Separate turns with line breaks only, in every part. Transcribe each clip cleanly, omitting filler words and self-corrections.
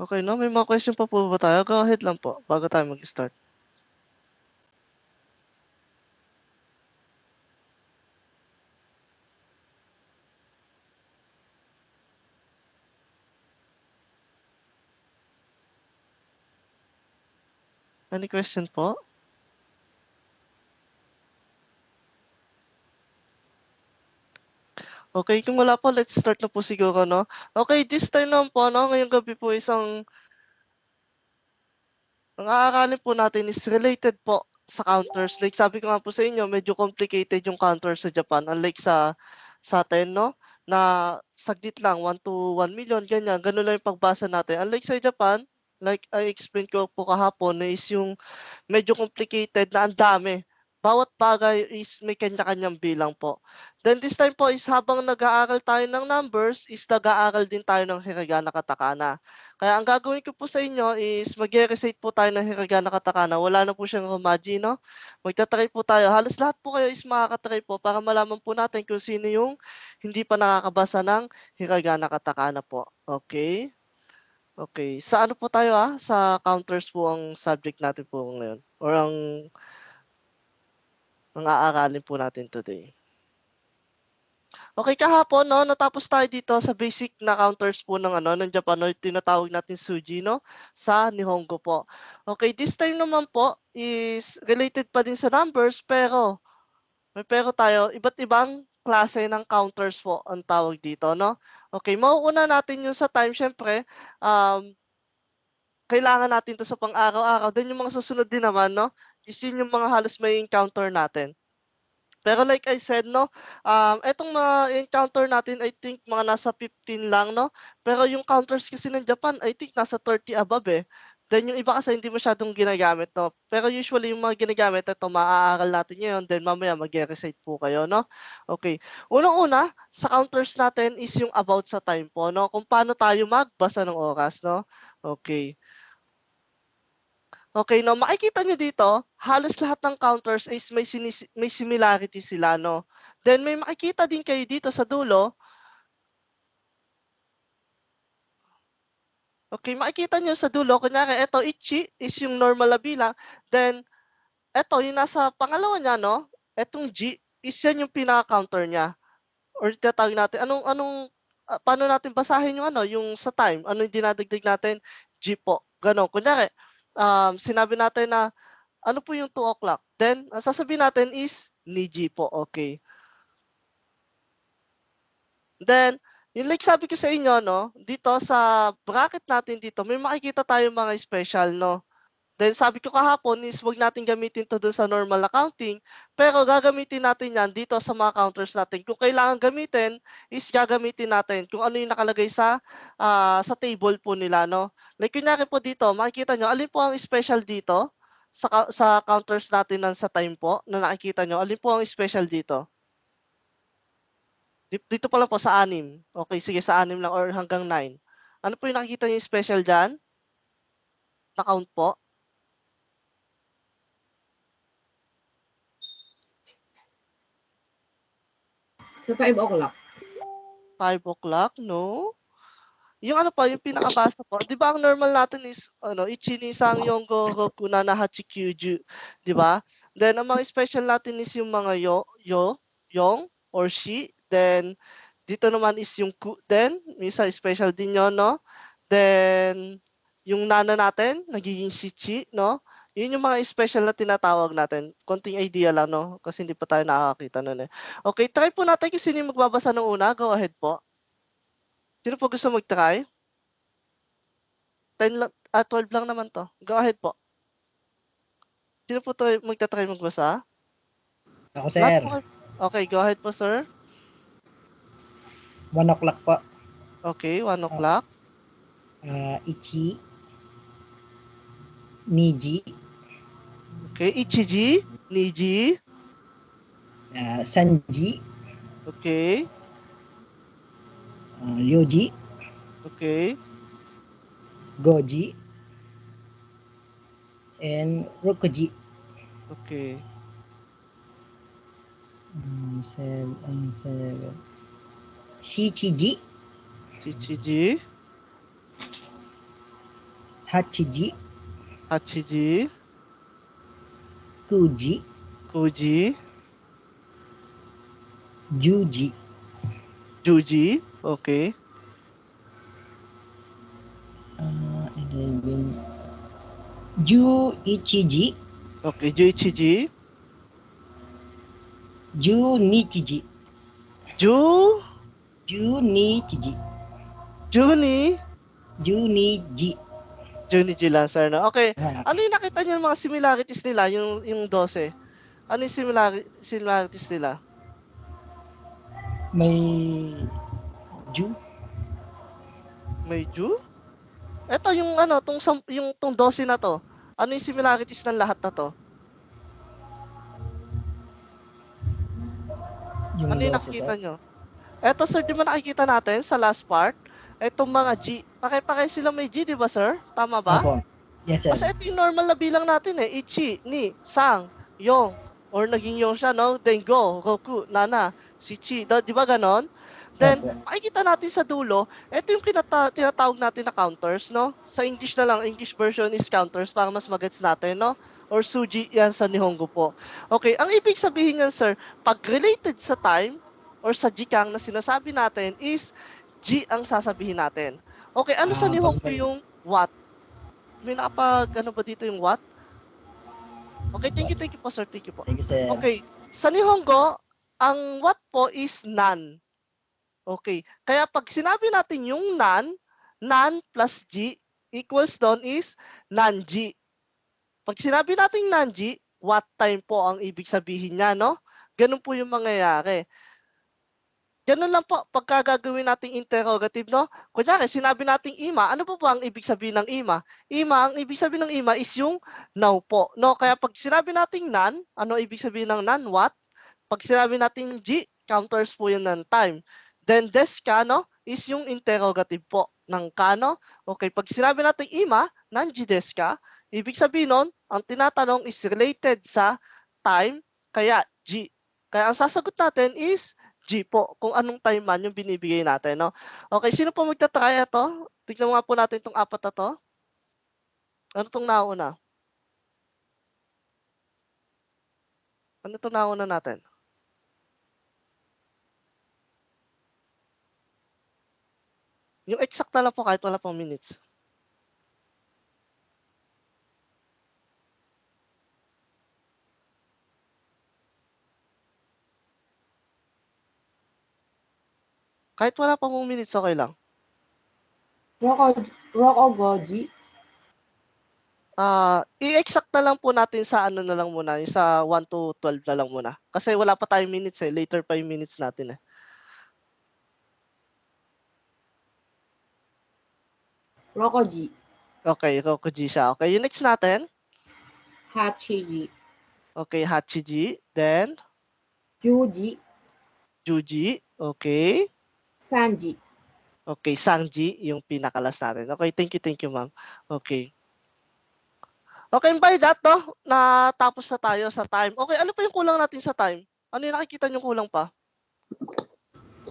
Okay, no? May mga question pa po ba tayo? Go ahead lang po bago tayo mag-start. Any question po? Okay, kung wala po, let's start na po siguro, no? Okay, this time naman po, no? Ngayong gabi po ang aaralin po natin is related po sa counters. Like sabi ko nga po sa inyo, medyo complicated yung counters sa Japan. Unlike sa atin, no? Na saglit lang, 1 to 1 million, ganyan. Ganun lang yung pagbasa natin. Unlike sa Japan, like I explained ko po kahapon, na is yung medyo complicated na ang dami. Bawat bagay is may kanya-kanyang bilang po. Then this time po is habang nag-aaral tayo ng numbers, is nag-aaral din tayo ng hiragana katakana. Kaya ang gagawin ko po sa inyo is mag-recite po tayo ng hiragana katakana. Wala na po siyang romaji, no? Magta-try po tayo. Halos lahat po kayo is makaka-try po para malaman po natin kung sino yung hindi pa nakakabasa ng hiragana katakana po. Okay? Okay. Sa ano po tayo Sa counters po ang subject natin po ngayon or ang aaralin po natin today. Okay, kahapon, no, natapos tayo dito sa basic na counters po ng Japanoid, tinatawag natin Suji, no, sa Nihongo po. Okay, this time naman po is related pa din sa numbers pero may pero tayo, iba't ibang klase ng counters po ang tawag dito, no? Okay, mauuna natin yung sa time, syempre, kailangan natin 'to sa pang-araw-araw. Then yung mga susunod din naman, no, is yun yung mga halos may encounter natin. Pero like I said, no, etong mga encounter natin, I think mga nasa 15 lang, no? Pero yung counters kasi ng Japan, I think nasa 30 above eh. Then yung iba kasi hindi masyadong ginagamit, no? Pero usually yung mga ginagamit, ito maaaral natin ngayon, then mamaya mag-recite po kayo, no? Okay. Unang-una, sa counters natin is yung about sa time po, no? Kung paano tayo magbasa ng oras, no? Okay. Okay, no, makikita nyo dito, halos lahat ng counters is may similarity sila, no? Then may makikita din kayo dito sa dulo. Okay, makikita nyo sa dulo, kunyari, ito, ichi is yung normal na bilang. Then, ito, yung nasa pangalawa niya, no? Etong G is yan yung pinaka-counter niya. Or tinatawag natin, paano natin basahin yung yung sa time? Ano yung dinadagdag natin? G po. Ganon. Kunyari, sinabi natin na ano po yung 2 o'clock? Then, ang sasabihin natin is Niji po, okay. Then, yung like sabi ko sa inyo, no, dito sa bracket natin dito, may makikita tayong mga special, no. Then sabi ko kahapon is wag natin gamitin to doon sa normal accounting, pero gagamitin natin yan dito sa mga counters natin. Kung kailangan gamitin, is gagamitin natin kung ano yung nakalagay sa table po nila, no. Like kunyari po dito, makikita nyo, alin po ang special dito sa counters natin ng sa time po na nakikita nyo, alin po ang special dito? Dito pa lang po sa 6. Okay, sige sa 6 lang or hanggang 9. Ano po yung nakikita niyo special diyan? Na count po?
Sa 5 o'clock.
5 o'clock, no? Yung ano po, yung pinakabasa po, 'di ba ang normal natin is ichi ni Sangyongo Roku na Hachikyuju, 'di ba? Then ang mga special natin is yung mga yong or shi, then dito naman is yung ku then, minsan special din 'yon, no? Then yung nana natin nagiging shichi, no? Yun yung mga special na tinatawag natin. Konting idea lang, no? Kasi hindi pa tayo nakakakita nun eh. Okay, try po natin kung sino yung magbabasa ng una. Go ahead po. Sino po gusto mag-try? 10 lang, 12 lang naman to. Go ahead po. Sino po magta-try magbasa?
Ako,
Lahat
sir.
po Okay, go ahead po, sir.
1 o'clock po.
Okay, 1 o'clock.
Ichi. Niji.
Okay, Ichiji, Niji.
Sanji.
Okay,
Yoji.
okay.
Goji. And Rokuji.
Okay.
7. Shichiji.
Chichiji.
8G,
8G,
9G,
9G,
10G,
10G, okay.
11, 11G,
Okay, 11G,
12G,
Ju,
12G,
Juni,
12G.
Juni G lang, sir, no? Okay.
Ah,
Ano yung nakita niyo yung mga similarities nila, yung 12? Ano yung similarities nila?
may Ju,
May Ju? Ito yung ano, tong 12 na to. Ano yung similarities ng lahat na to?
yung
Ano yung
12,
nakikita
sir.
nyo? Eto, sir, di ba nakikita natin sa last part? Itong mga G. Pare-pare sila may G, di ba, sir? Tama ba?
Opo. Yes, sir.
Kasi ito yung normal na bilang natin eh. Ichi, ni, sang, yong, or naging yong siya, no? Then go, Goku, Nana, si Chi. Di ba ganon? Then,
Opo.
makikita natin sa dulo, ito yung tinatawag natin na counters, no? Sa English na lang, English version is counters para mas magets natin, no? Or suji, yan sa Nihongo po. Okay, ang ibig sabihin yan, sir, pag related sa time, or sa jikang na sinasabi natin is G ang sasabihin natin. Okay, ano sa
Pag
Nihongo
may
yung what? May ano ba dito yung what? Okay, thank you po, sir. Thank you po.
thank you, sir.
Okay, sa Nihongo, ang what po is nan. Okay, kaya pag sinabi natin yung nan plus G equals doon is nanji. Pag sinabi natin nanji, what time po ang ibig sabihin niya, no? Ganun po yung mangyayari. Ganun lang po, pagka gagawin nating interrogative, no? Kunyari, sinabi nating ima, ano po ba ang ibig sabihin ng ima? Ima, ang ibig sabihin ng ima is yung now po, no? Kaya pag sinabi nating nan, ano ibig sabihin ng nan? What? Pag sinabi nating G, counters po yun ng time. Then des ka, no? Is yung interrogative po ng ka, no? Okay, pag sinabi nating ima, nanji des ka, ibig sabihin nun, ang tinatanong is related sa time, kaya G. Kaya ang sasagot natin is G po, kung anong time man yung binibigay natin, no? Okay, sino po magta-try ito? Tignan nga po natin itong apat na to. Ano itong nauna? Ano itong nauna natin? Yung exact na lang po kahit wala pang minutes. Kahit wala pang minutes, okay lang.
Roko Goji.
I-exact na lang po natin sa ano na lang muna, yung sa 1 to 12 na lang muna. Kasi wala pa tayong minutes eh. Later pa yung minutes natin eh.
Rokoji.
Okay, Rokuji siya. Okay, yung next natin.
Hachiji.
Okay, Hachiji. Then,
Juji.
Juji. Okay.
Sanji.
Okay, Sangji, yung pinakalas natin. Okay, thank you, ma'am. Okay. Okay, and by that, no, natapos na tayo sa time. Okay, ano pa yung kulang natin sa time? Ano yung nakikita nyo kulang pa?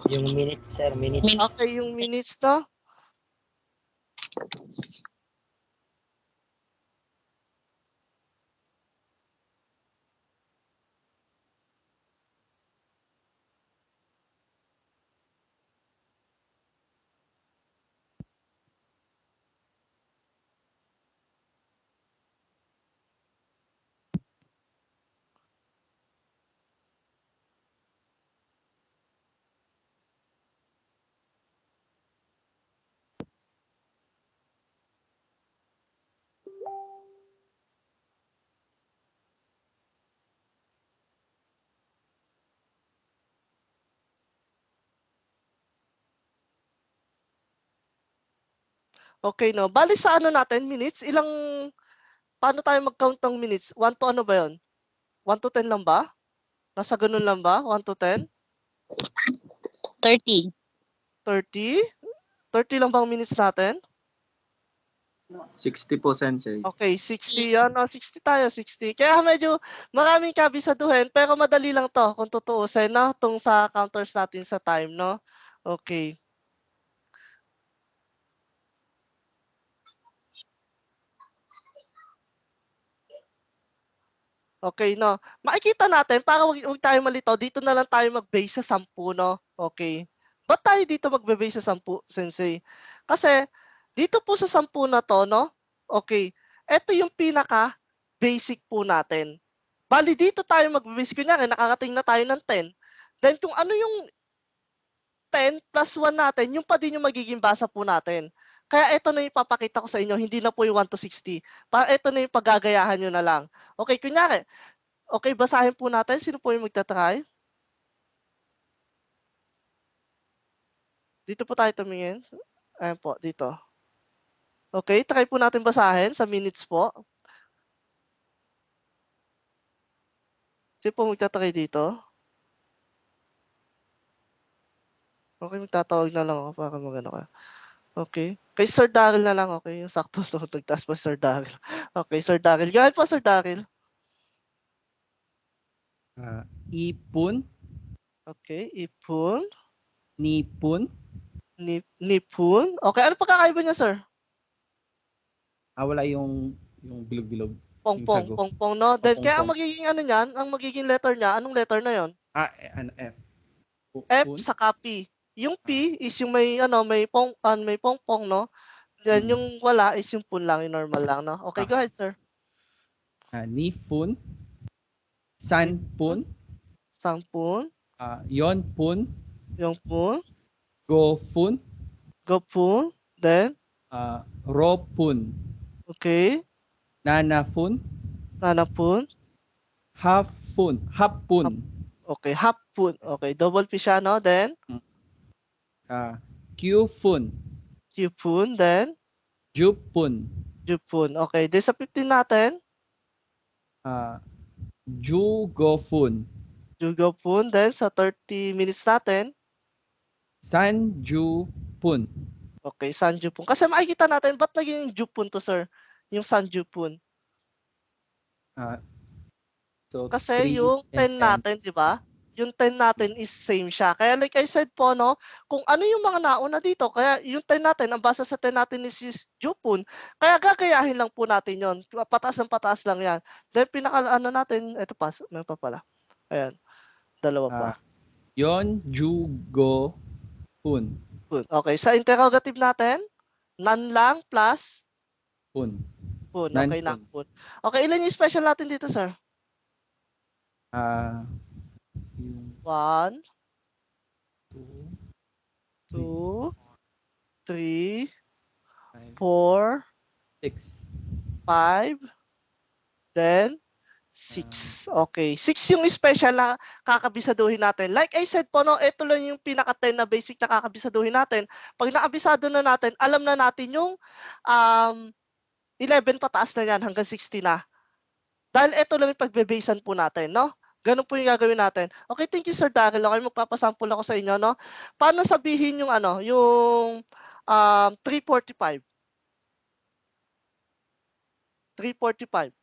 Yung minutes, sir. Minutes.
Okay, yung minutes, no? Okay, no? Bali sa ano natin, minutes, paano tayo mag-count ng minutes? 1 to ano ba yun? 1 to 10 lang ba? Nasa ganun lang ba? 1 to 10?
30.
30? 30 lang bang minutes natin?
60 po, Sensei.
Okay, 60 yan. 60 tayo, 60. Kaya medyo maraming kabisaduhin, pero madali lang to kung tutuusin, no? Tung sa counters natin sa time, no? Okay. Okay, no? Makikita natin, para wag tayo malito, dito na lang tayo mag-base sa 10, no? Okay. Ba't tayo dito magbe-base sa 10, Sensei? Kasi, dito po sa 10 na to, no? Okay. Ito yung pinaka-basic po natin. Bali, dito tayo magbe-base. Kunyari, nakakating na tayo ng 10. Then, kung ano yung 10 plus 1 natin, yung pa din yung magiging basa po natin. Kaya ito na yung ipapakita ko sa inyo, hindi na po yung 1 to 60. Ito na yung paggagayahan nyo na lang. Okay, kunyari, okay, basahin po natin. Sino po yung magta-try? Dito po tayo tumingin. Ayan po, dito. Okay, try po natin basahin sa minutes po. Sino po magta-try dito? Okay, magtatawag na lang ako para magano ka. Okay. Kay Sir Daryl na lang, okay? Yung sakto to, nagtaas pa Sir Daryl. Okay, Sir Daryl. Gawin po, Sir Daryl.
Ipon,
Okay, ipon.
nipon,
Nipun. Okay, ano pagkakaiba niya, sir?
wala yung bilog-bilog.
Pongpong,
sago.
pongpong, no? Then, kaya ang
Pongpong.
magiging ano niyan, ang magiging letter niya, anong letter na yon?
F.
F
Pun.
saka P. Yung P is yung may ano, may pongpong, no? Then yung wala is yung pun lang, yung normal lang, no? Okay, go ahead, sir.
Nipon, sanpon,
Sangpun,
yonpon,
yung pun,
gopun,
gopun, then,
ropun,
okay,
nanapun,
nanapun,
hapun,
okay, hapun, okay, double P siya, no? Then,
kyupun,
Qpun, then,
jupun,
Jupun. Okay, then sa 15 natin,
jugopun,
Jugopun, then sa 30 minutes natin,
sanjupun.
okay, Sanjupun. Kasi makikita natin, ba't naging Jupun to, sir? Yung Sanjupun.
So,
Kasi
3
yung 10
and
natin, di ba? Yung 10 natin is same siya. Kaya like I said po, no, kung ano yung mga nauna dito, kaya yung 10 natin, ang basa sa 10 natin is Jupun. Kaya gagayahin lang po natin yon. Pataas ng pataas lang yan. Then pinaka ano natin, ito pa, may pa pala. Ayan, dalawa pa.
yon jugopun.
Pun. Okay, sa interrogative natin, nan lang plus
Pun.
pun.
Nan
Okay,
pun.
nakpun. Okay, ilan yung special natin dito, sir?
Yung
1,
2,
2, 3,
5,
4,
6.
5, then 6. Okay, 6 yung special na kakabisaduhin natin. Like I said po, no, ito lang yung pinaka-10 na basic na kakabisaduhin natin. Pag nakabisado na natin, alam na natin yung 11 pataas na yan hanggang 60 na. Dahil ito lang yung pagbe-basean po natin, no? Ganun po yung gagawin natin. Okay, thank you, Sir Daryl. Okay, magpapasample ako sa inyo, no? Paano sabihin yung ano, yung 345? 345.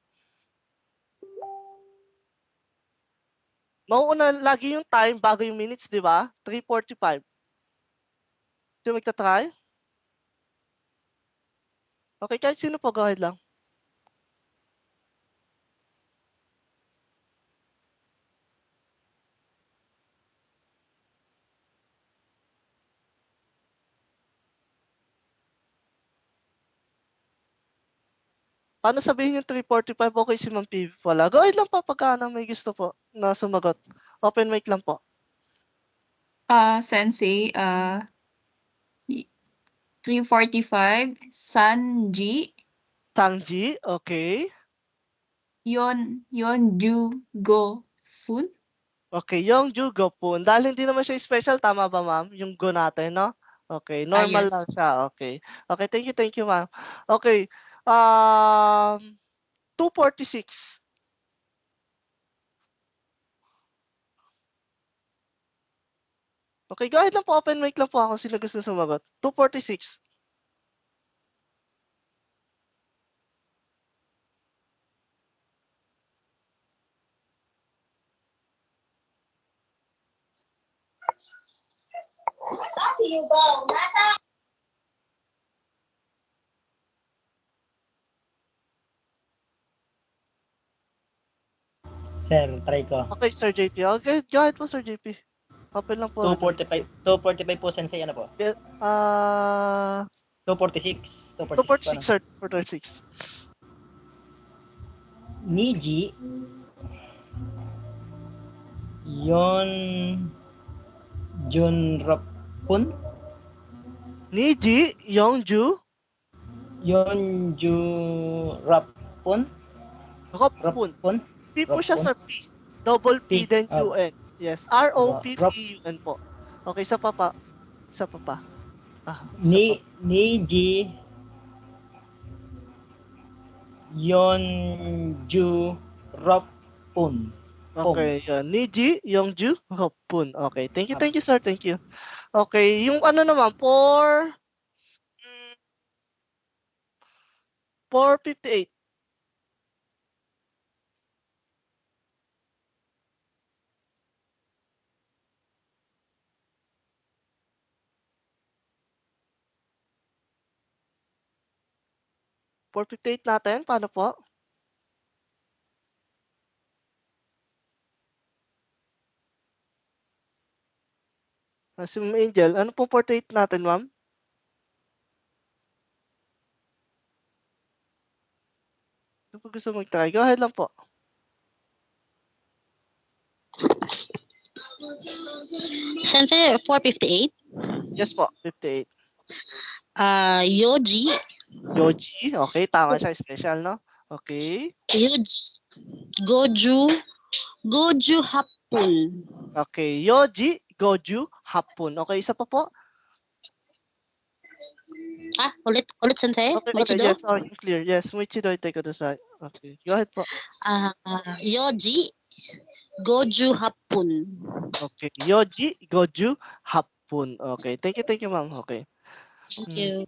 Mauuna lagi yung time bago yung minutes, di ba? 345. Sino magta-try? Okay, kahit sino po, go ahead lang. Paano sabihin yung 345? Okay, si Ma'am PV pala. Go ahead lang po pagka may gusto po na sumagot. Open mic lang po.
Sensei, 345, Sanji,
Sangji, okay.
Yeonju Go Fun.
Okay, yung Jugo po. Dahil hindi naman siya special, tama ba ma'am? Yung go natin, no? Okay, normal
yes.
lang siya. Okay. Okay, thank you ma'am. Okay. 246. Okay, go ahead lang po. Open mic lang po ako. Sino gusto sumagot? 246.
Sir, try ko.
Okay, Sir JP. Okay, go ahead po, Sir JP. Open lang po.
245 po, Sensei. Ano po?
Ah,
246.
246, sir. 246.
Niji. Yon. Junrapun.
Niji, Yongju,
Yon. Junrapun.
Ropun.
Rapun.
P po siya,
Ropun.
sir. P. Double P,
P.
then UN. Yes. R-O-P-P-U-N po. Okay, isa pa pa. Isa pa pa.
Niji. Yonju Rapun.
Okay, yun. Niji, Yongju, Ropun. Okay, thank you, sir. Thank you. Okay, yung ano naman, 458. natin, paano po? Si Ma'am Angel, ano pong 48 natin, ma'am? Ano po gusto mag-try? Go ahead lang po.
Sensei, 458.
Yes po, 58.
Yoji.
Yoji, okay, tama siya, special, no? Okay.
Yoji. Goju Hapun.
Okay, Yoji, Goju, Hapun. Okay, isa pa po?
Ulit Sensei.
Okay,
Mochido.
yes, clear. Yes, Mochido Ite Kudasai. Okay, go ahead po.
Yoji. Goju Hapun.
Okay, Yoji, Goju, Hapun. Okay, thank you, ma'am. Okay.
Thank you.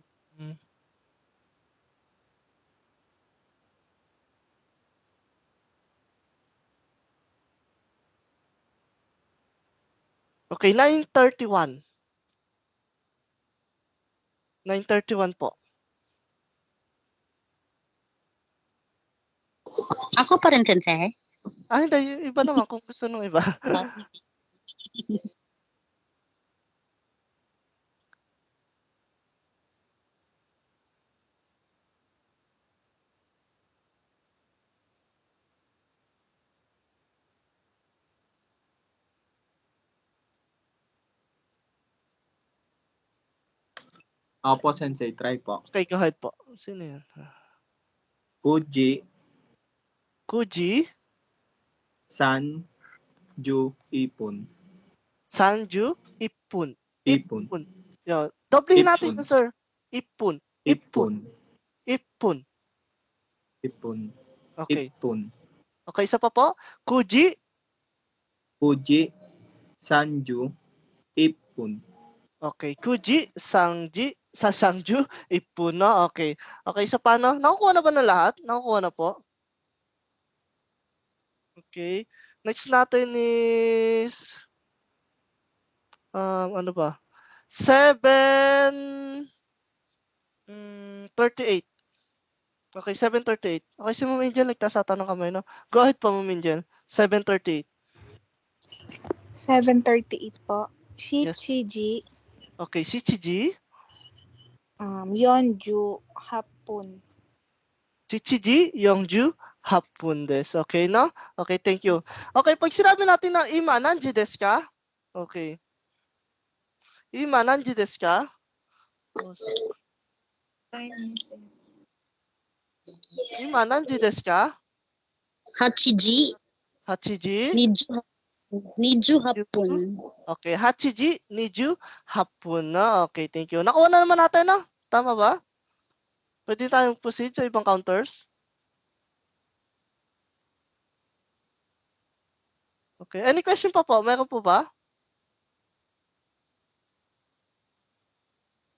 Okay, 931. 931 po.
Ako pa rin, Sensei.
Hindi, yung iba naman kung gusto nung iba.
Opo, Sensei. Try po.
Okay, go ahead po. Sino yan?
Uji,
Kuji,
Sanju, Ipon.
Sanju, Ipun.
Ipon.
Yo, doblehin natin
Ipun.
ito, sir. Ipun.
Ipon.
Ipun.
Ipon.
Okay.
Ipon.
Okay, isa pa po. Kuji,
Uji, Sanju, Ipon.
okay. Kuji, Sangju, Ipun, no? Okay. Okay, isa pa, no? Nakukuha na ba na lahat? Nakukuha na po? Okay. Next natin is ano ba? 738. Okay, 738. Okay, si Ma'am Angel nagtaas ata ng kamay, no? Go ahead po, Ma'am Angel. 738.
738 po.
Yes.
Shichiji.
Okay, Shichiji.
Yonju Hapun.
Shichiji, Yongju, Hapun des. Okay, no? Okay, thank you. Okay, pag sinabi natin na ima, nanji desu ka? Okay. Ima, nanji desu ka? Ima, nanji desu ka?
Hachiji.
Hachiji.
Niju Hapun.
Okay, Hachiji, Niju, Hapun, no? Okay, thank you. Nakuha na naman natin, no? Tama ba? Pwede tayong proceed sa ibang counters? Okay, any question pa po? Meron po ba?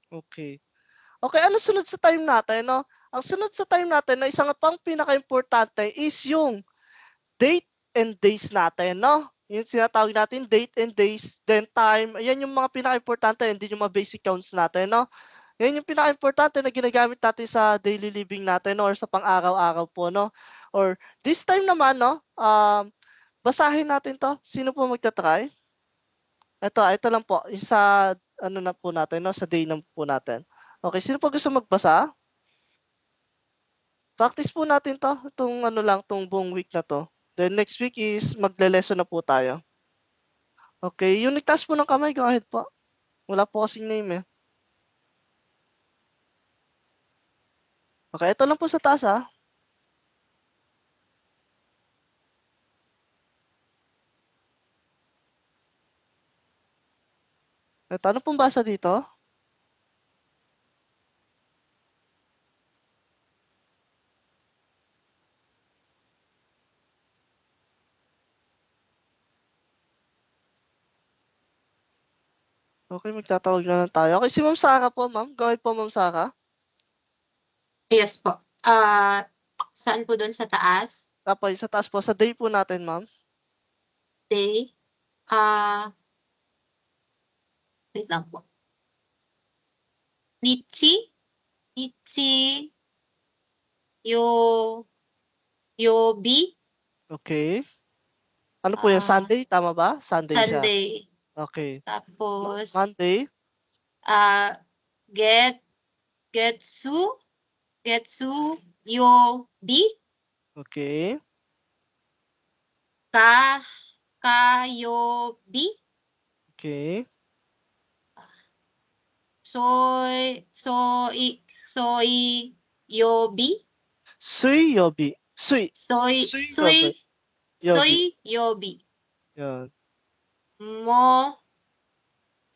Okay. Okay, ano sunod sa time natin, no? Ang sunod sa time natin na isang pang pinaka-importante is yung date and days natin, no? Yung sinatawag natin, date and days, then time. Ayan yung mga pinaka-importante, hindi yung mga basic counts natin, no? Yan yung pinaka-importante na ginagamit natin sa daily living natin, no? Or sa pang-araw-araw po, no? Or this time naman, no? basahin natin 'to. Sino po magta-try? Ito lang po, sa ano na po natin 'no, sa day na po natin. Okay, sino po gusto magbasa? Practice po natin 'to, itong ano lang, 'tong buong week na 'to. Then next week is magle-lesson na po tayo. Okay, yung nagtaas po ng kamay, go ahead po. Wala po kasing name, eh. Okay, ito lang po sa taas, ah. Ito, ano pong basa dito? Okay, magtatawag na lang tayo. Okay, si Ma'am Sara po, ma'am. Go ahead po, Ma'am Sara.
Yes po. Saan po doon sa taas?
Tapos sa taas po, sa day po natin, ma'am.
Day. Wait lang po. Nichi, yobi,
Okay. Ano po yan? Sunday? Tama ba? Sunday siya.
Sunday.
Okay.
Tapos,
Monday?
getsu, yobi,
Okay.
kayobi,
Okay.
yobi,
Suyobi. Suyobi.
yobi,
Yan.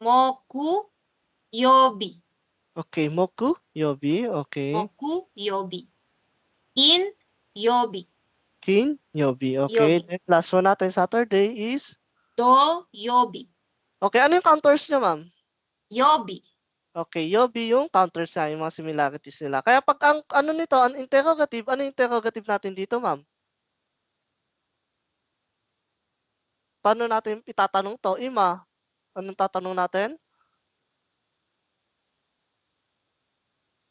moku, yobi,
Okay. Moku? Yobi. Okay.
in, yobi,
Kin? Yobi. Okay.
Yobi.
Then last one natin, Saturday is?
do, yobi,
Okay. Ano yung counters niya, ma'am?
yobi.
Okay. Yobi yung counters niya, yung mga similarities nila. Kaya pag ang ano nito, ang interrogative, ano yung interrogative natin dito, ma'am? Paano natin itatanong to? Ima, anong tatanong natin?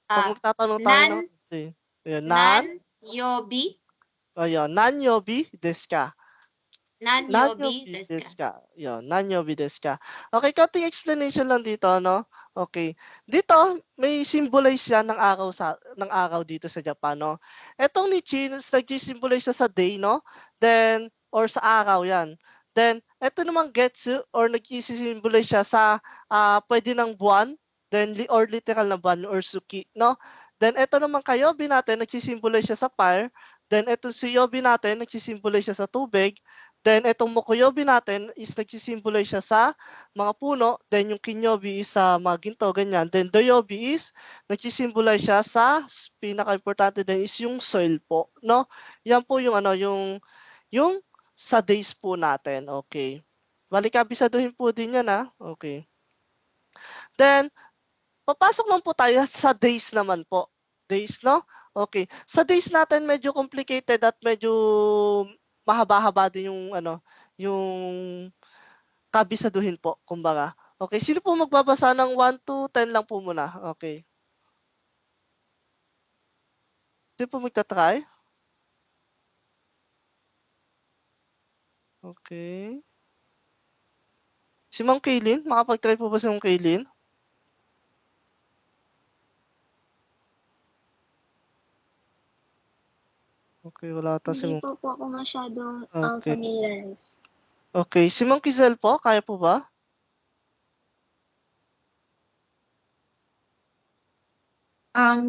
Pag magtatanong tayo ng Ayan,
Nan, yobi,
ayun, nan-yobi desu ka?
nan, yobi, desu ka.
Yun, nan-yobi desu ka? Okay, konting explanation lang dito, no? Okay. Dito, may symbolize yan ng araw dito sa Japan, no? Etong Nichi, nag-symbolize siya sa day, no? Then, or sa araw yan. Then, eto namang getsu, or nag-symbolize siya sa pwede ng buwan, then or literal na buwan, or suki, no? Then, eto naman kayobi natin, nagsisimbolize siya sa fire. Then, eto si yobi natin, nagsisimbolize siya sa tubig. Then, etong mokuyobi natin is nagsisimbolize siya sa mga puno. Then, yung kinyobi is sa mga ginto, ganyan. Then, doyobi is nagsisimbolize siya sa pinaka-importante din is yung soil po, no? Yan po yung ano, yung sa days po natin, okay. Balik kabisaduhin po din yan, ha? Okay. Then, papasok lang po tayo sa days naman po. Days, no? Okay. Sa days natin, medyo complicated at medyo mahaba-haba din yung ano, yung kabisaduhin po, kumbaga. Okay, sino po magbabasa ng 1 to 10 lang po muna? Okay. Sino po magta-try? Okay. Si Ma'am Kaylin, makapag-try po ba si Ma'am Kaylin? Okay, wala ata si
Hindi
Ma'am.
po ako masyadong
Okay.
familiarize.
Okay, si Ma'am Kizel po, kaya po ba?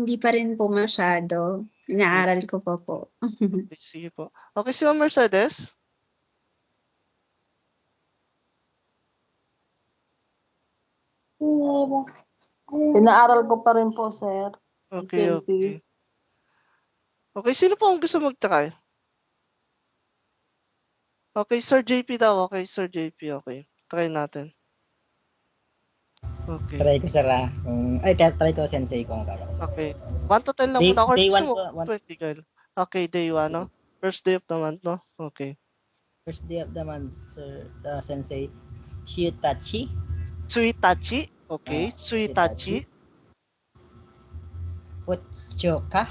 Di pa rin po masyado. Inaaral ko pa po.
Okay, sige po. Okay, si Ma'am Mercedes?
Inaaral ko pa rin po, sir.
Okay,
SNC.
okay. Okay, sino po ang gusto mag-try? Okay, Sir JP daw. Okay, Sir JP. Okay, try natin. Okay.
Try ko, sir, try ko, sensei, kung kaya.
Okay. 1 to 10 lang
Day-
muna. Or
day
gusto
one
mo,
po,
20 girl. Okay, day 1, no? First day of the month, no? Okay.
First day of the month, sir, sensei. Shiitachi.
Suitachi. Okay, Suitachi.
Putsuka.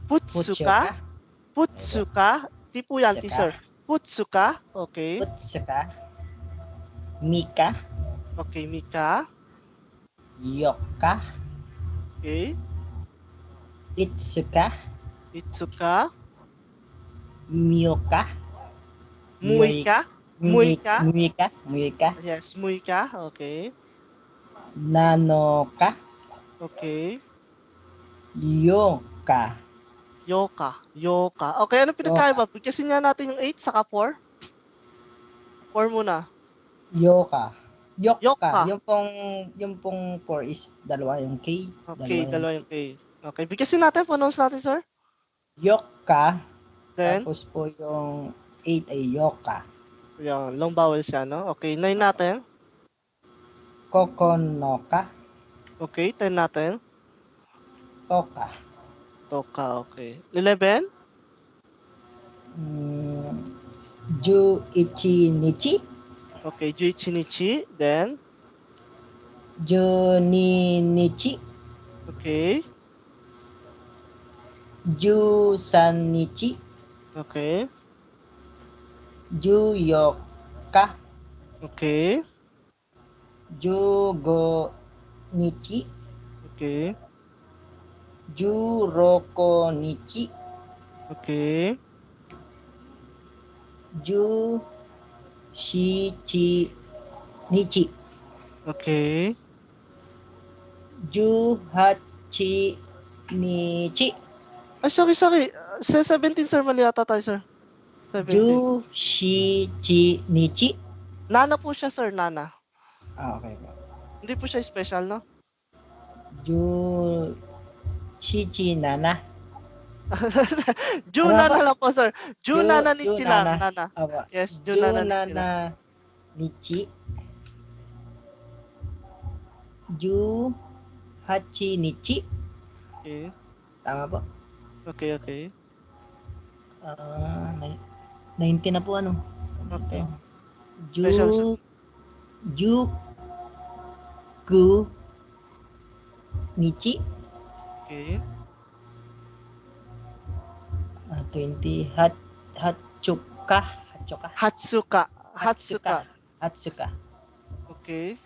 Putsuka. Putsuka. Di po yan,
Putsuka.
sir. Futsuka. Okay.
Utsuka, Mika,
Okay, Mika.
Yoka,
Okay.
Itsuka,
Itsuka.
Myoka,
Muika. Muika.
Muika,
Yes, Muika. Okay.
Nanoka,
Okay.
Yoka,
Yoka. Yoka. Okay, ano pinagkaiba? Bigkasin nga natin yung 8 saka 4. 4 muna.
Yoka.
Yoka.
Yoka. Yung pong 4 is dalawa yung K.
Okay, dalawa yung K. Okay, bigkasin natin. Pronounce natin, sir.
Yoka.
Then,
Tapos po yung 8 ay Yoka.
yung long vowel siya, no? Okay, 9 natin.
Kokonoka,
Okay, 10 natin.
Toka.
Toka, okay. 11.
Ju Ichi Nichi,
Okay, Juichinichi. Then,
Juni Nichi,
okay.
Ju San Nichi,
Okay.
Ju Yoka,
Okay.
Ju Go Nichi,
Okay.
Ju Roko Nichi,
Okay.
Ju Shichi Nichi,
Okay.
Ju Hachi Nichi,
Ay, sorry. Sa 17, sir. Mali yata tayo, sir. 17.
Ju Shichi Nichi.
Nana po siya, sir. Nana.
Okay.
Hindi po siya special, no?
Ju Shichi Nana.
Ju
Ano
Nana
ba?
lang po, sir. Ju Nana Nichi
Ju
lang.
Nana.
Nana.
Aba.
Yes, Ju Nana Nichi lang.
Nana Nichi. Ju Hachi Nichi.
Okay.
Tama po.
Okay.
19 na po ano.
Okay.
Ju
Special, sir.
Ju Ku Nichi.
Okay.
20 Hatsuka.
Okay.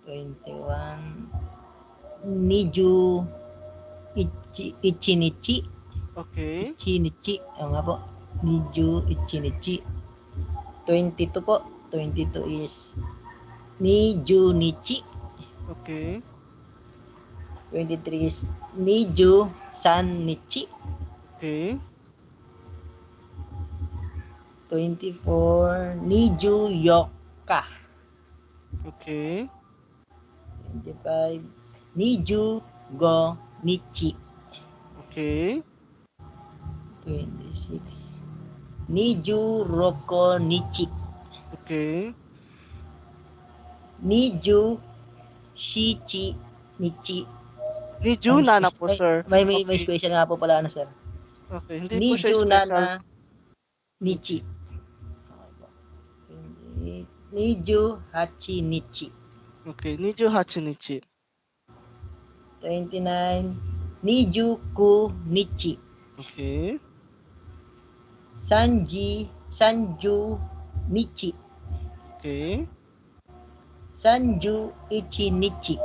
21 Niju Ichinichi.
Okay.
Ichinichi. Nga po. Niju Ichinichi. 22 po. 22 is Niju Nichi.
Okay.
23 is Niju San Nichi.
Okay.
24 Niju Yoka.
Okay.
25 Niju Go Nichi.
Okay.
26 Niju Roko Nichi.
Okay.
Niju Shichi Nichi.
Niju Nana po, sir.
May
Okay.
special nga po pala ano, sir.
Okay, hindi po siya
Niju
special.
Nana Nichi. Niju Hachi Nichi.
Okay, Niju Hachinichi.
29 Niju Ku Nichi.
Okay.
Sanju Nichi.
Okay.
Sanju Ichi Nichi.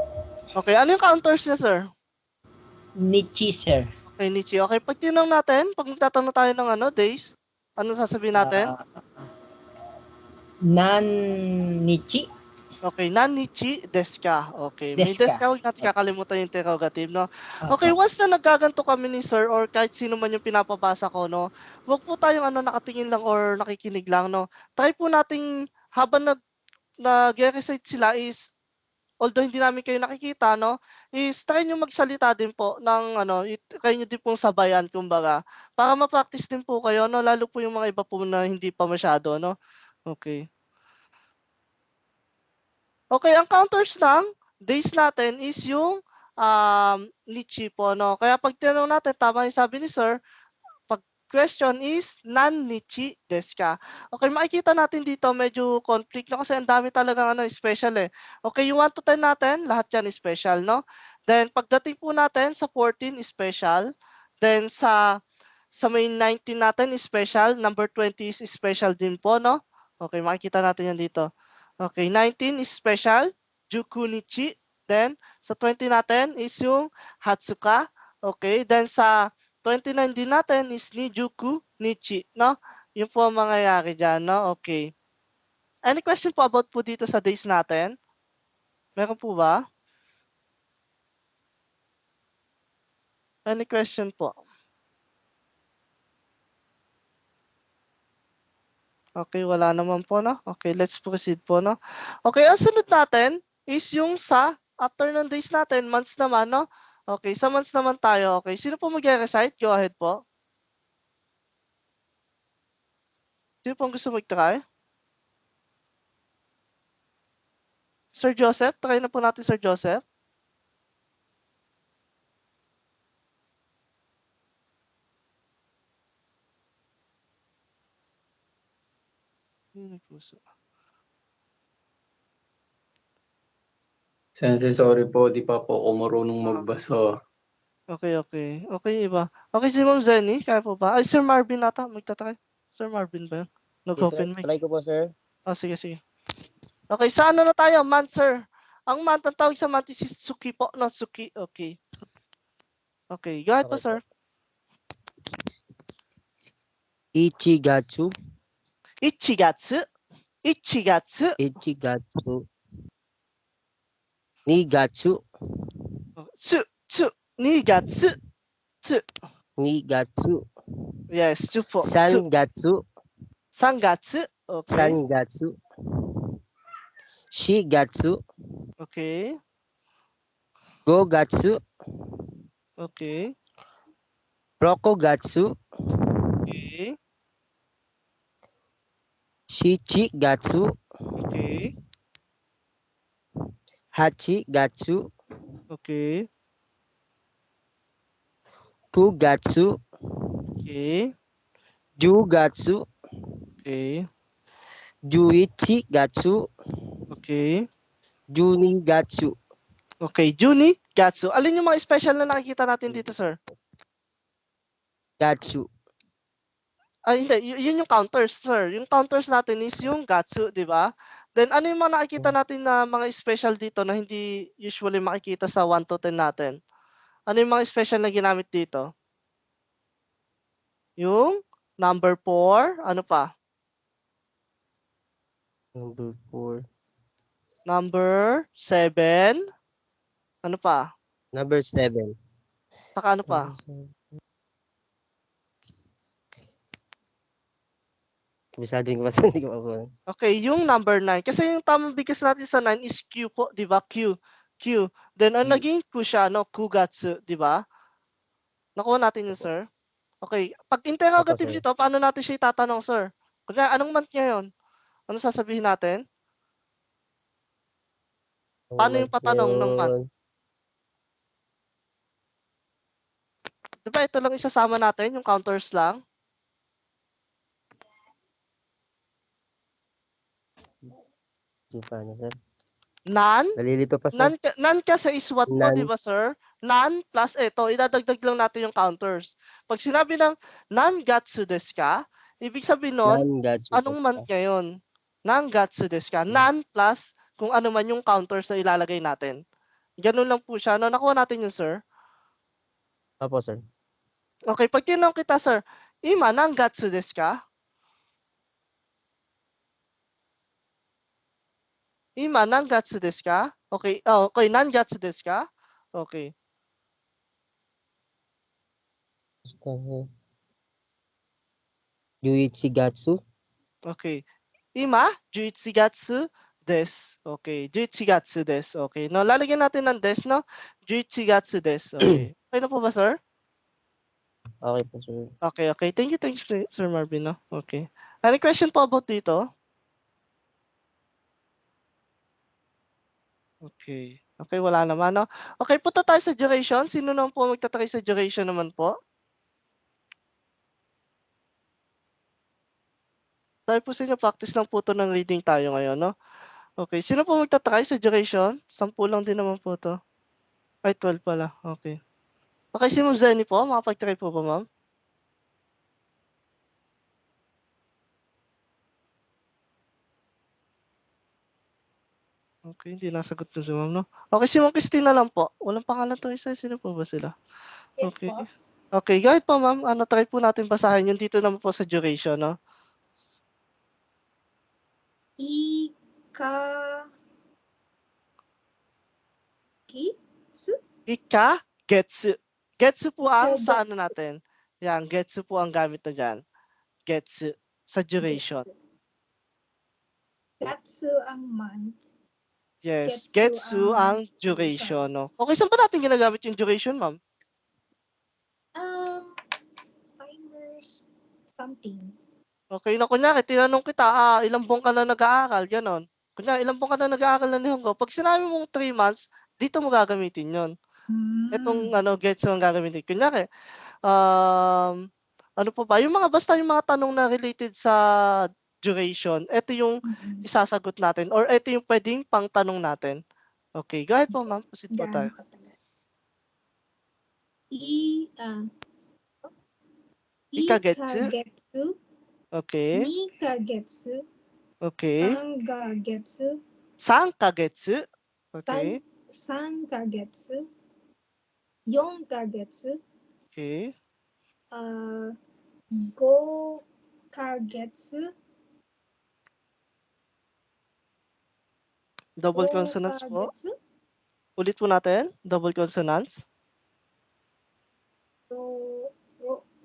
Okay, ano yung counters niya, sir?
Nichi, sir.
Okay, Nichi. Okay, pag tinanong natin, pag magtatanong tayo ng days, ano sasabihin natin?
Nan Nichi.
Okay, Nanichi desu ka. Okay, may
Desu ka.
desu ka, huwag natin kakalimutan yung interrogative, no? Okay, once na naggaganto kami ni sir or kahit sino man yung pinapabasa ko, no? Huwag po tayong nakatingin lang or nakikinig lang, no? Try po nating habang nag-recite sila is although hindi namin kayo nakikita, no? Is try nyo magsalita din po ng kayo nyo din pong sabayan, kumbaga. Para ma-practice din po kayo, no? Lalo po yung mga iba po na hindi pa masyado, no? Okay. Okay, ang counters ng days natin is yung Nichi po, no? Kaya pag tinanong natin, tama yung sabi ni sir, pag question is nan-Nichi desu ka. Okay, makikita natin dito medyo conflict, no? Kasi ang dami talagang special eh. Okay, yung 1 to 10 natin, lahat yan is special, no? Then, pagdating po natin sa 14 is special. Then, sa sa may 19 natin is special, number 20 is special din po, no? Okay, makikita natin yan dito. Okay, 19 is special, Jukunichi. Then, sa 20 natin is yung Hatsuka. Okay, then sa 29 din natin is Nijuku Nichi, no? Yun po ang mangyayari dyan, no? Okay. Any question po about po dito sa days natin? Meron po ba? Any question po? Okay, wala naman po, no? Okay, let's proceed po, no? Okay, ang sunod natin is yung sa after ng days natin, months naman, no? Okay, sa months naman tayo. Okay, sino po mag-recite? Go ahead po. Sino po gusto mag-try? Sir Joseph, try na po natin Sir Joseph.
Sensei, sorry po, di pa po ako marunong magbasa.
Okay. Okay, iba. Okay, si Ma'am Zenny, kaya po ba? Ay, Sir Marvin nata, magtatry. Sir Marvin ba yun? Nag-open mic.
Try ko po, sir.
Oh, sige. Okay, sa ano na tayo? Month, sir. Ang month, ang tawag sa month is Tsuki po, no? Tsuki, okay. Okay, go ahead po, sir.
Ichigatsu.
Ichigatsu.
Nigatsu.
Nigatsu. Yes, 2 po.
Sangatsu.
Okay.
Sangatsu. Shigatsu.
Okay.
Gogatsu.
Okay.
Rokogatsu.
Okay.
Shichigatsu.
Okay.
Hachigatsu.
Okay.
Kugatsu.
Okay.
Jugatsu.
Okay.
Juichigatsu.
Okay.
Junigatsu.
Okay, Junigatsu. Alin yung mga special na nakikita natin dito, sir?
Gatsu.
Ay, hindi. Yun yung counters, sir. Yung counters natin is yung Gatsu, di ba? Then, ano yung mga nakikita natin na mga special dito na hindi usually makikita sa 1 to 10 natin? Ano yung mga special na ginamit dito? Yung number 4. Ano pa?
Number 4.
Number 7. Ano pa?
Number 7.
Saka ano pa?
Kabisado yung kabasa, hindi ko makuha.
Okay, yung number 9. Kasi yung tamang bigkas natin sa 9 is Q po, di ba? Q. Then, ang naging Q siya, no? Kugatsu, di ba? Nakuha natin yun, sir. Okay, pag interrogative
Opo, sir.
dito, paano natin siya itatanong, sir? Kaya, anong month ngayon? Ano sasabihin natin? Paano yung patanong ng month? Di ba ito lang isasama natin, yung counters lang?
Paano, sir?
Nan?
Nalilito pa, sir.
Nan kasi is what po,
Nan.
di ba, sir? Nan plus ito, idadagdag lang natin yung counters. Pag sinabi ng Nangatsu desu ka, ibig sabihin nun,
Nangatsu
anong
desu
month
ka?
ngayon? Nangatsu desu ka. Nan plus kung ano man yung counters na ilalagay natin. Ganun lang po siya. No, nakuha natin yun, sir.
Opo, sir.
Okay, pag tinanong kita, sir, Ima, nangatsu desu ka? Ima, nangatsu desu ka? Okay, okay, nangatsu desu ka? Okay.
Yuichigatsu.
Okay. Ima, 11 月 des. Okay, 11 月 des. Okay. No, lalagyan natin ng des, no? 11 月 des. Okay. Okay na po ba, sir?
Okay po, sir.
Okay. Thank you, Sir Marvin, no? Okay. Any question po about dito? Okay. Okay, wala naman, no? Okay, punta tayo sa duration. Sino naman po magtatry sa duration naman po? Tayo po sa inyo, practice lang po ito ng reading tayo ngayon, no? Okay, sino po magtatry sa duration? 10 lang din naman po ito. Ay, 12 pala. Okay. Okay, si Ma'am Zenny po, makapag-try po ba, ma'am? Okay, hindi nasagot to si ma'am, no? Okay, si Ma'am Christine na lang po. Walang pangalan 'tong isa, sino po ba sila?
Yes
Okay.
po.
Okay, go ahead po ma'am. Try po natin basahin yung dito naman po sa duration, no?
Ikagitsu?
Getsu. Getsu po ang sa ano
Ikagetsu.
natin. Yan, getsu po ang gamit na diyan. Getsu sa duration.
Gatsu ang month.
Yes,
Getsu
getsu ang duration, no? Okay, saan ba natin ginagamit yung duration, ma'am?
Timers something.
Okay na kunyari, tinanong kita, ilang buwan ka na nag-aaral, gano'n. Kunyari, ilang buwan ka na nag-aaral ng Nihongo, pag sinabi mong 3 months, dito mo gagamitin yon. Itong getsu ang gagamitin. Kunyari, ano pa ba, basta yung mga tanong na related sa duration, ito yung isasagot natin or ito yung pwedeng pang-tanong natin. Okay, go ahead po ma'am, proceed po tayo. Ikagetsu.
Ikagetsu.
Okay.
Nikagetsu.
Okay.
Sangagetsu.
Sankagetsu. Okay.
Sankagetsu. Yonkagetsu.
Okay.
Gokagetsu.
Double consonants po.
Gokagetsu.
Ulit po natin. Double consonants.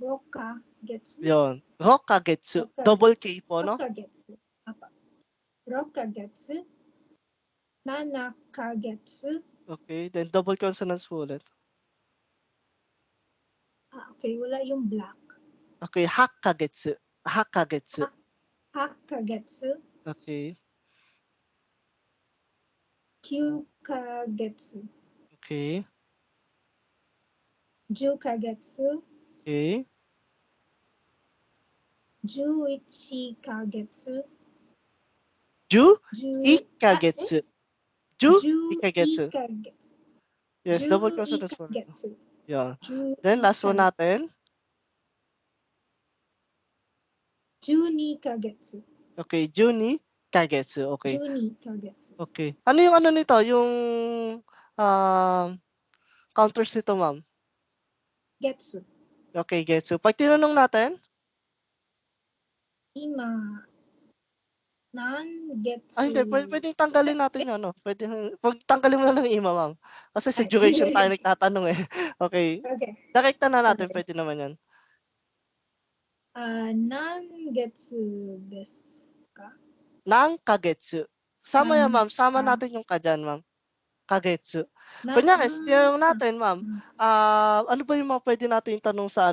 Rokagetsu.
Yon. Rokagetsu. Double K po, no?
Rokagetsu. Apa? Rokagetsu. Nanakagetsu.
Okay. Then double consonants po ulit.
Okay. Wala yung black.
Okay. Hakkagetsu. Hakkagetsu.
Hakkagetsu.
Okay.
Kyukagetsu.
Okay.
Jukagetsu.
Okay.
Juichikagetsu.
Ikagetsu. Ikagetsu.
Ikagetsu.
Yes, double consonants po.
Ikagetsu.
Yeah. Then last one natin.
Junikagetsu.
Okay, Juni Kagetsu. Okay.
Junikagetsu.
Okay. Ano yung ano nito? Yung counters nito, ma'am?
Getsu.
Okay, getsu. Pag tinanong natin?
Ima. Nan-getsu.
Hindi. Pwedeng tanggalin natin yun, no? Pag tanggalin mo na lang ima, ma'am. Kasi sa duration tayo nagtatanong eh. Okay.
Okay.
Direkta na natin. Pwede naman yan.
Nan-getsu desu ka?
Nang kagetsu. Sama yan, ma'am. Sama natin yung ka dyan, ma'am. Kagetsu. Kunyari, tinanong natin, ma'am, ano ba yung mga pwede natin tanong sa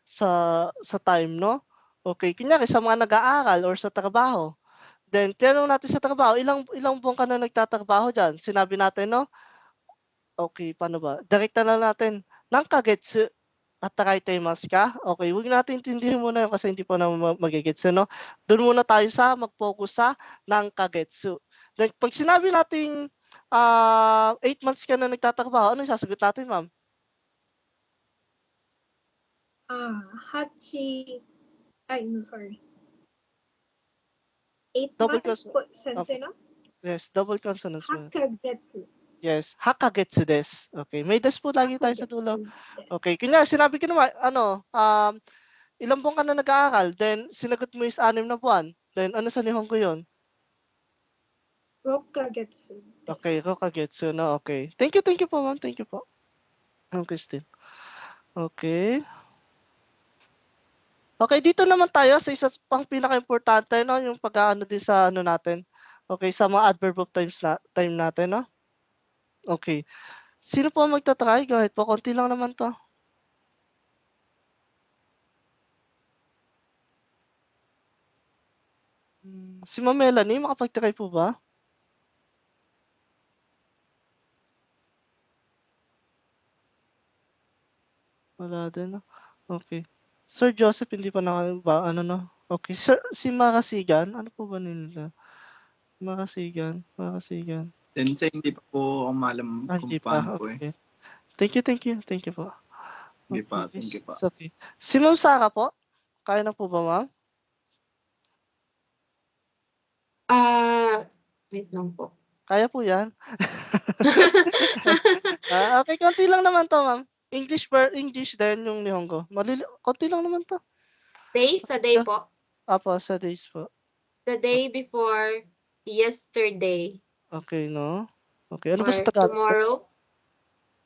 sa time, no? Okay, kunyari sa mga nag-aaral or sa trabaho. Then tinanong natin sa trabaho, ilang buwan ka na nagtatrabaho diyan? Sinabi natin, no? Okay, paano ba? Direkta na natin nang kagetsu at taraitaimasu ka. Okay, huwag natin intindihin muna yun kasi hindi pa naman magigets, no? Doon muna tayo sa mag-focus sa nang kagetsu. Then pag sinabi natin 8 months ka na nagtatrabaho, ano sasagot natin, ma'am?
Sorry. 8 months po, sensei, no?
Yes, double consonants.
Hakagetsu.
Yes, hakagetsu desu. Okay, may des po lagi tayo sa dulo. Okay, kunya sinabi ko naman, ilang buwan ka na nag-aaral, then sinagot mo is 6 na buwan. Then ano sa Nihongo yun?
Rokagetsu.
Okay, rokagetsu, no? Okay. Thank you po, ma'am. Thank you po. Ma'am Christine. Okay. Okay, dito naman tayo sa isa pang pinaka-importante, no? Yung pag-aano din sa ano natin. Okay, sa mga adverb of time natin, no? Okay. Sino po magta-try? Go ahead po. Konti lang naman to. Si Ma'am Melanie, makapag-try po ba? Wala din, no? Okay. Sir Joseph, hindi pa ano, no? Okay. Sir, si Makasigan, ano po ba nila? Makasigan.
Sensei, hindi pa po ako malam kung paano po eh.
Thank you po.
Hindi pa, thank you pa.
Okay. Si Ma'am Sara po, kaya na po ba, ma'am?
Wait lang po.
Kaya po yan. Okay, konti lang naman to, ma'am. English din yung Nihongo. Konti lang naman to.
Day, sa day po.
Apo, sa days po.
The day before yesterday.
Okay, no? Okay, ano ba
Or
sa Tagalog?
tomorrow.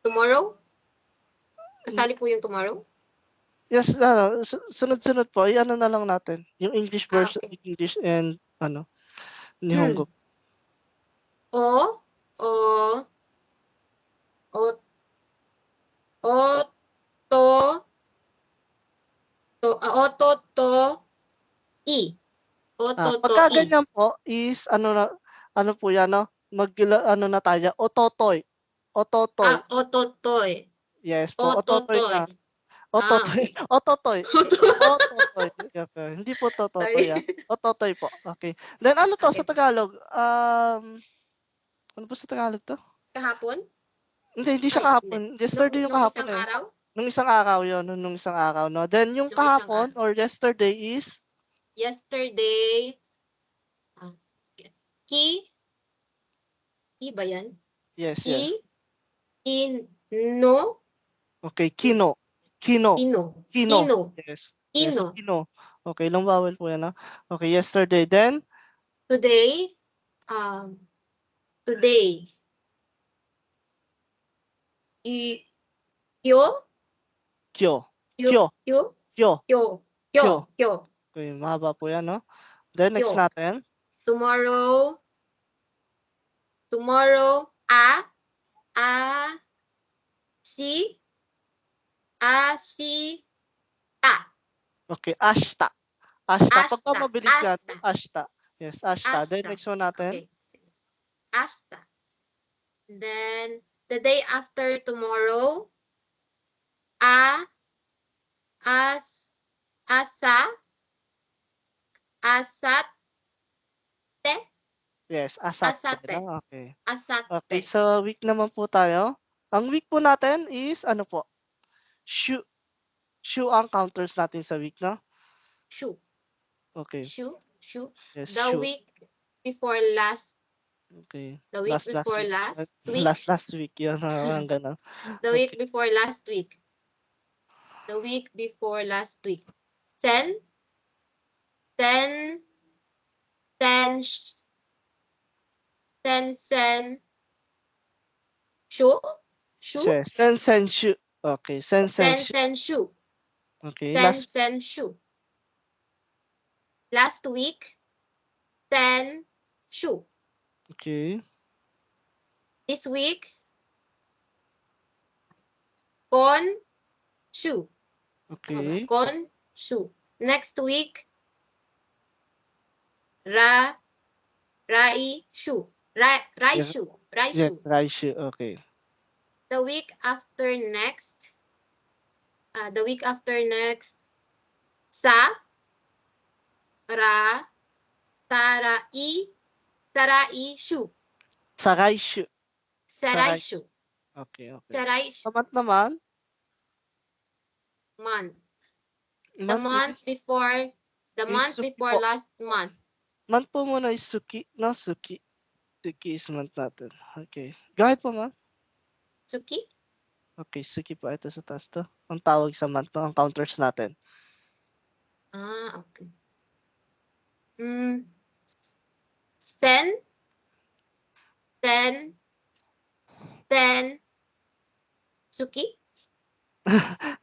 Tomorrow? Kasali po yung tomorrow?
Yes, sunod-sunod po. Ano na lang natin. Yung English version,
Okay.
English and Nihongo.
O, i.
Pagka ganyan po is ano po yan, no? Ano na tayo? Ototoy. Ototoy.
Ototoy.
Yes po, ototoy na. Ototoy.
Okay.
Ototoy. Ototoy. Okay. Hindi po tototoy.
Sorry.
Ototoy po. Okay. Then ano to sa
Okay.
Tagalog? Ano po sa Tagalog to?
Kahapon?
Hindi siya
Ay,
kahapon. Yesterday yung
Nung
kahapon
isang
eh.
araw?
Nung isang araw yun. Nung isang araw, no? Then yung
Nung isang
kahapon or yesterday is?
Yesterday. Ki ba yan?
Yes, yes.
No?
Okay, kino. Kino.
Ino.
Kino. Yes. Yes,
Ino.
kino. Okay, ilang vowel po yan, no? Okay, yesterday. Then?
Today. Today. Kyo?
Kyo.
Kyo?
Kyo.
Kyo.
Kyo.
Kyo. Kyo.
Okay, mahaba po yan, no? Then, next
Kyo.
natin.
Tomorrow.
Okay, ashta. Ashta. Pagka
Ashta.
mabilis yan,
Ashta.
ashta. Yes, ashta. Then, next one natin.
Okay. Ashta. Then, the day after tomorrow, asate.
Yes, asate.
Asate.
No? Okay.
Asate.
Okay, so week naman po tayo. Ang week po natin is, ano po? Shu ang counters natin sa week, no?
Shu.
Okay.
Shu.
Yes,
The
shu.
week before last.
Okay.
The week before last week.
Last week, yun. Ang ganun.
The week before last week. The week before last week. Sen. Shu.
Sen shu. Okay, sen
Shu.
Okay,
Sen shu. Last week. Sen shu.
Okay.
This week. Kon shu.
Okay.
Kon shu. Next week. Rai shu.
Yes, raishu. Okay.
The week after next. Sarai shu.
Okay.
Sarai shu.
Tamat naman.
Month. The month before last month.
Month po muna is suki. No, suki. Suki is month natin. Okay. Go ahead po, ma'am.
Suki?
Okay, suki po. Ito sa taas to. Ang tawag sa month, no? Ang counters natin.
Okay. Sen. Suki?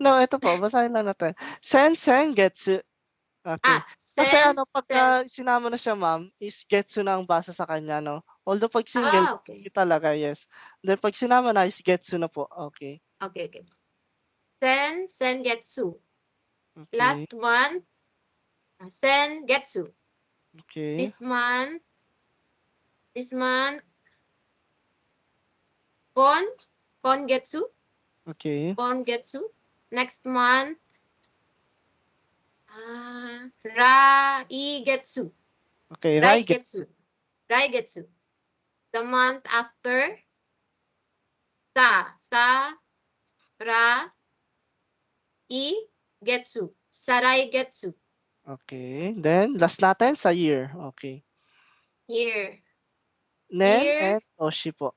No, ito po. Basahin lang natin. Sen getsu. Okay. Kasi pagka sinama na siya, ma'am, is getsu na ang basa sa kanya, no? Although pag single,
Okay.
suki talaga, yes. Then pag sinama na, is getsu na po. Okay.
Okay. Sen getsu.
Okay.
Last month, sen getsu.
Okay.
This month, kon getsu.
Okay.
Kon getsu. Next month, rai getsu.
Okay,
Rai getsu. The month after, sarai getsu.
Okay. Then, last natin sa year. Okay.
Year.
Nen
Year.
and Toshi po.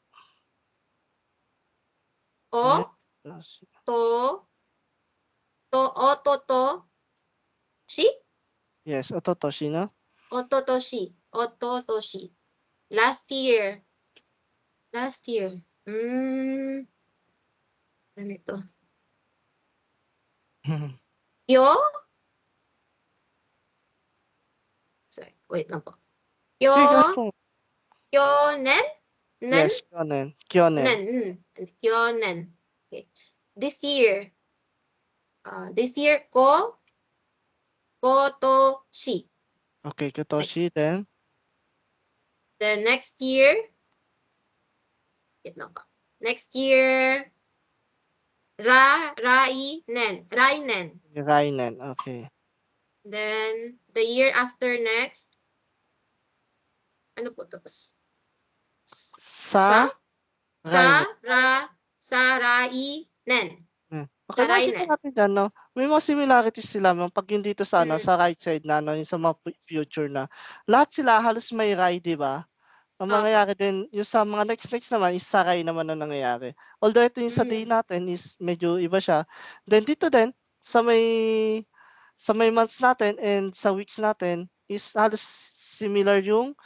O.
Toshi.
To. To. Shi.
Yes, Ototoshi, no?
Ototoshi. Last year. Ganito. Yo. Sorry, wait lang po. Yo.
Sige po.
Kyonen? Nen?
Yes, Kyonen. Kyonen.
Kyonen. Okay. This year. This year ko. Kotoshi.
Okay, Kotoshi, then.
The next year. Wait lang po. Next year. Rainen.
Rainen, okay.
Then, the year after next. Ano po ito? Rainen.
Okay, makikita natin dyan, no? May mga similarities sila, no? Pag yung dito sa, sa right side na, no? Yung sa mga future na. Lahat sila halos may rai, di ba? Ang mangyayari din, yung sa mga next naman, is sa rai naman ang nangyayari. Although ito yung sa day natin is medyo iba siya. Then dito din, sa may months natin and sa weeks natin, is halos similar yung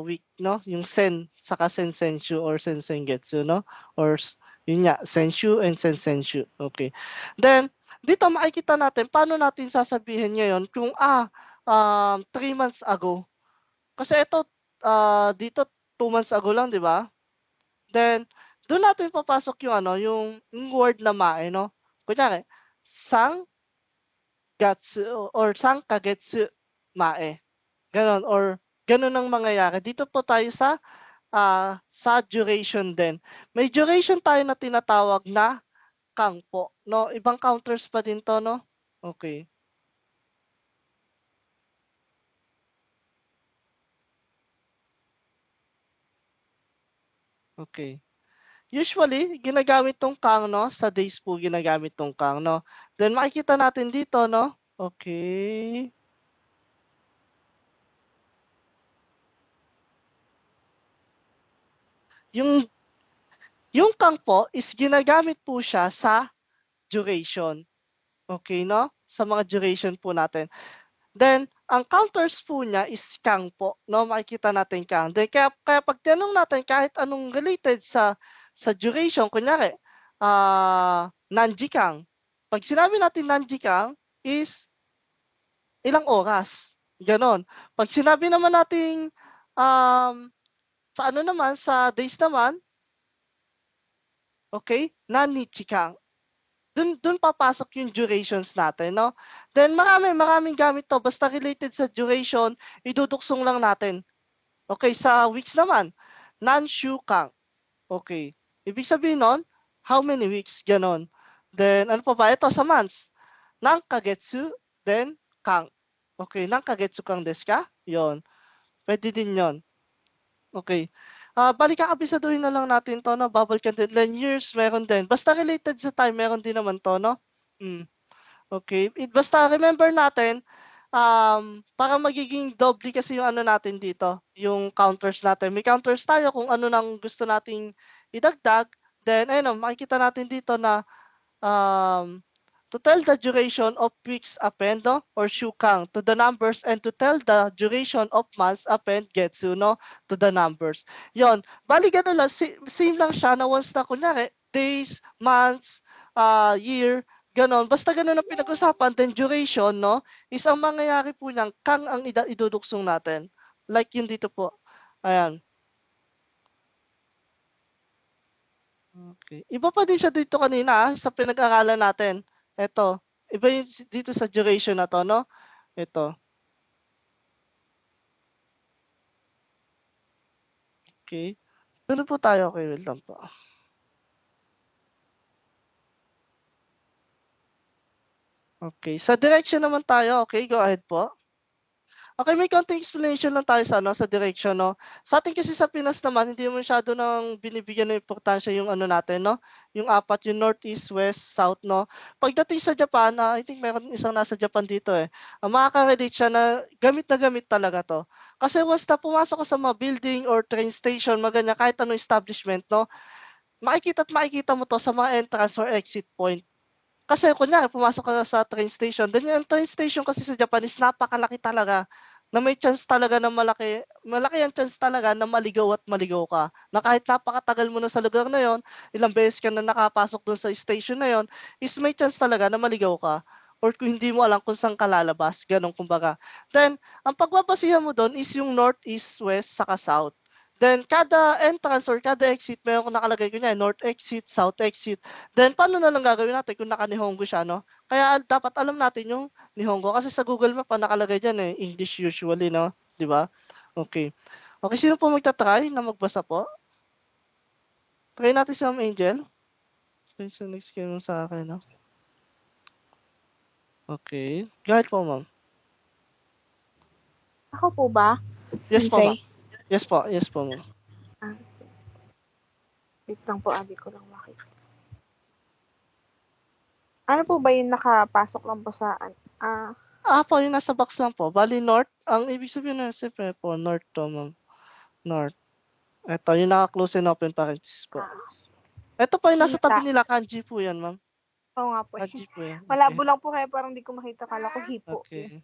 week, no? Yung sen, saka sensenshu or sensengetsu, no? Or yun nga, senshu and sensenshu. Okay. Then, dito makikita natin, paano natin sasabihin ngayon kung 3 months ago. Kasi ito, dito 2 months ago lang, di ba? Then, doon natin papasok yung yung word na mae, no? Kunyari, sang gatsu or sang kagetsu mae. Ganon, or ganon ang mangyayari. Dito po tayo sa duration din. May duration tayo na tinatawag na kang po, no? Ibang counters pa din to, no? Okay. Okay. Usually, ginagamit tong kang, no? Sa days po ginagamit tong kang, no? Then makikita natin dito, no? Okay. Yung kang po is ginagamit po siya sa duration. Okay, no? Sa mga duration po natin. Then, ang counters po niya is kang po, no? Makikita natin kang. Then, kaya pag tinanong natin kahit anong related sa duration, kunyari, nanjikang. Pag sinabi natin nanjikang is ilang oras. Ganon. Pag sinabi naman natin sa days naman, okay, nanichikang. Dun papasok yung durations natin, no? Then maraming gamit to. Basta related sa duration, iduduksong lang natin. Okay, sa weeks naman, nanshyukang. Okay. Ibig sabihin nun, how many weeks? Ganon. Then, ano pa ba? Ito sa months. Nankagetsu, then kang. Okay, nankagetsu kang desu ka? Yun. Pwede din yon. Okay. Balik kakabisaduhin na lang natin to, no? Bubble content. Then years, meron din. Basta related sa time, meron din naman to, no? Okay. Basta remember natin, para magiging doubly kasi yung natin dito, yung counters natin. May counters tayo kung ano nang gusto nating idagdag. Then, ayun, makikita natin dito na to tell the duration of weeks append, no? Or shukang to the numbers, and to tell the duration of months append getsu, no? To the numbers. Yon. Bali ganun lang, same lang siya na once na kunyari, days, months, year, ganon. Basta ganon ang pinag-usapan, then duration, no? Is ang mangyayari po niyang kang ang iduduksong natin. Like yun dito po. Ayan. Okay. Iba pa din siya dito kanina sa pinag-aralan natin. Ito, iba yung dito sa duration na to, no? Ito. Okay. Doon po tayo. Okay, wait lang po. Okay, sa direction naman tayo. Okay, go ahead po. Okay, may konting explanation lang tayo sa sa direction, no? Sa atin kasi sa Pinas naman, hindi mo masyado nang binibigyan ng importansya yung natin, no? Yung apat, yung north, east, west, south, no? Pagdating sa Japan, I think meron isang nasa Japan dito eh. Makaka-relate siya na gamit talaga to. Kasi once na pumasok ka sa mga building or train station, mga ganyan, kahit anong establishment, no, makikita mo 'to sa mga entrance or exit point. Kasi kunyari pumasok ka sa train station, then yung train station kasi sa Japan is napakalaki talaga, na may chance talaga na malaki ang chance talaga na maligaw at maligaw ka. Na kahit napakatagal mo na sa lugar na yon, ilang beses ka na nakapasok dun sa station na yon, is may chance talaga na maligaw ka or kung hindi mo alam kung saan ka lalabas, gano'n kumbaga. Then, ang pagbabasihan mo dun is yung north, east, west, saka south. Then, kada entrance or kada exit, meron kong nakalagay kunyan, north exit, south exit. Then, paano na lang gagawin natin kung naka-Nihongo siya, no? Kaya dapat alam natin yung Nihongo kasi sa Google Map pa nakalagay diyan eh, English usually, no? 'Di ba? Okay. Okay, sino po magta-try na magbasa po? Try natin si Ma'am Angel. So, next kayo sa akin, no? Okay. Go ahead po, ma'am.
Ako po ba?
Yes po, ma'am.
Sensei?
Yes po, ma'am.
Sige. Wait lang po, abi ko lang makita. Ano po ba yung nakapasok lang po sa
Po, yung nasa box lang po. Bali, north. Ang ibig sabihin na siyempre po, north to, ma'am. North. Ito, yung naka-close and open parenthesis po. Ito po yung nasa tabi nila, kanji po yan, ma'am.
Oo nga po.
Kanji po yan.
Malabo lang po kaya parang hindi ko makita. Kala ko hipo.
Okay.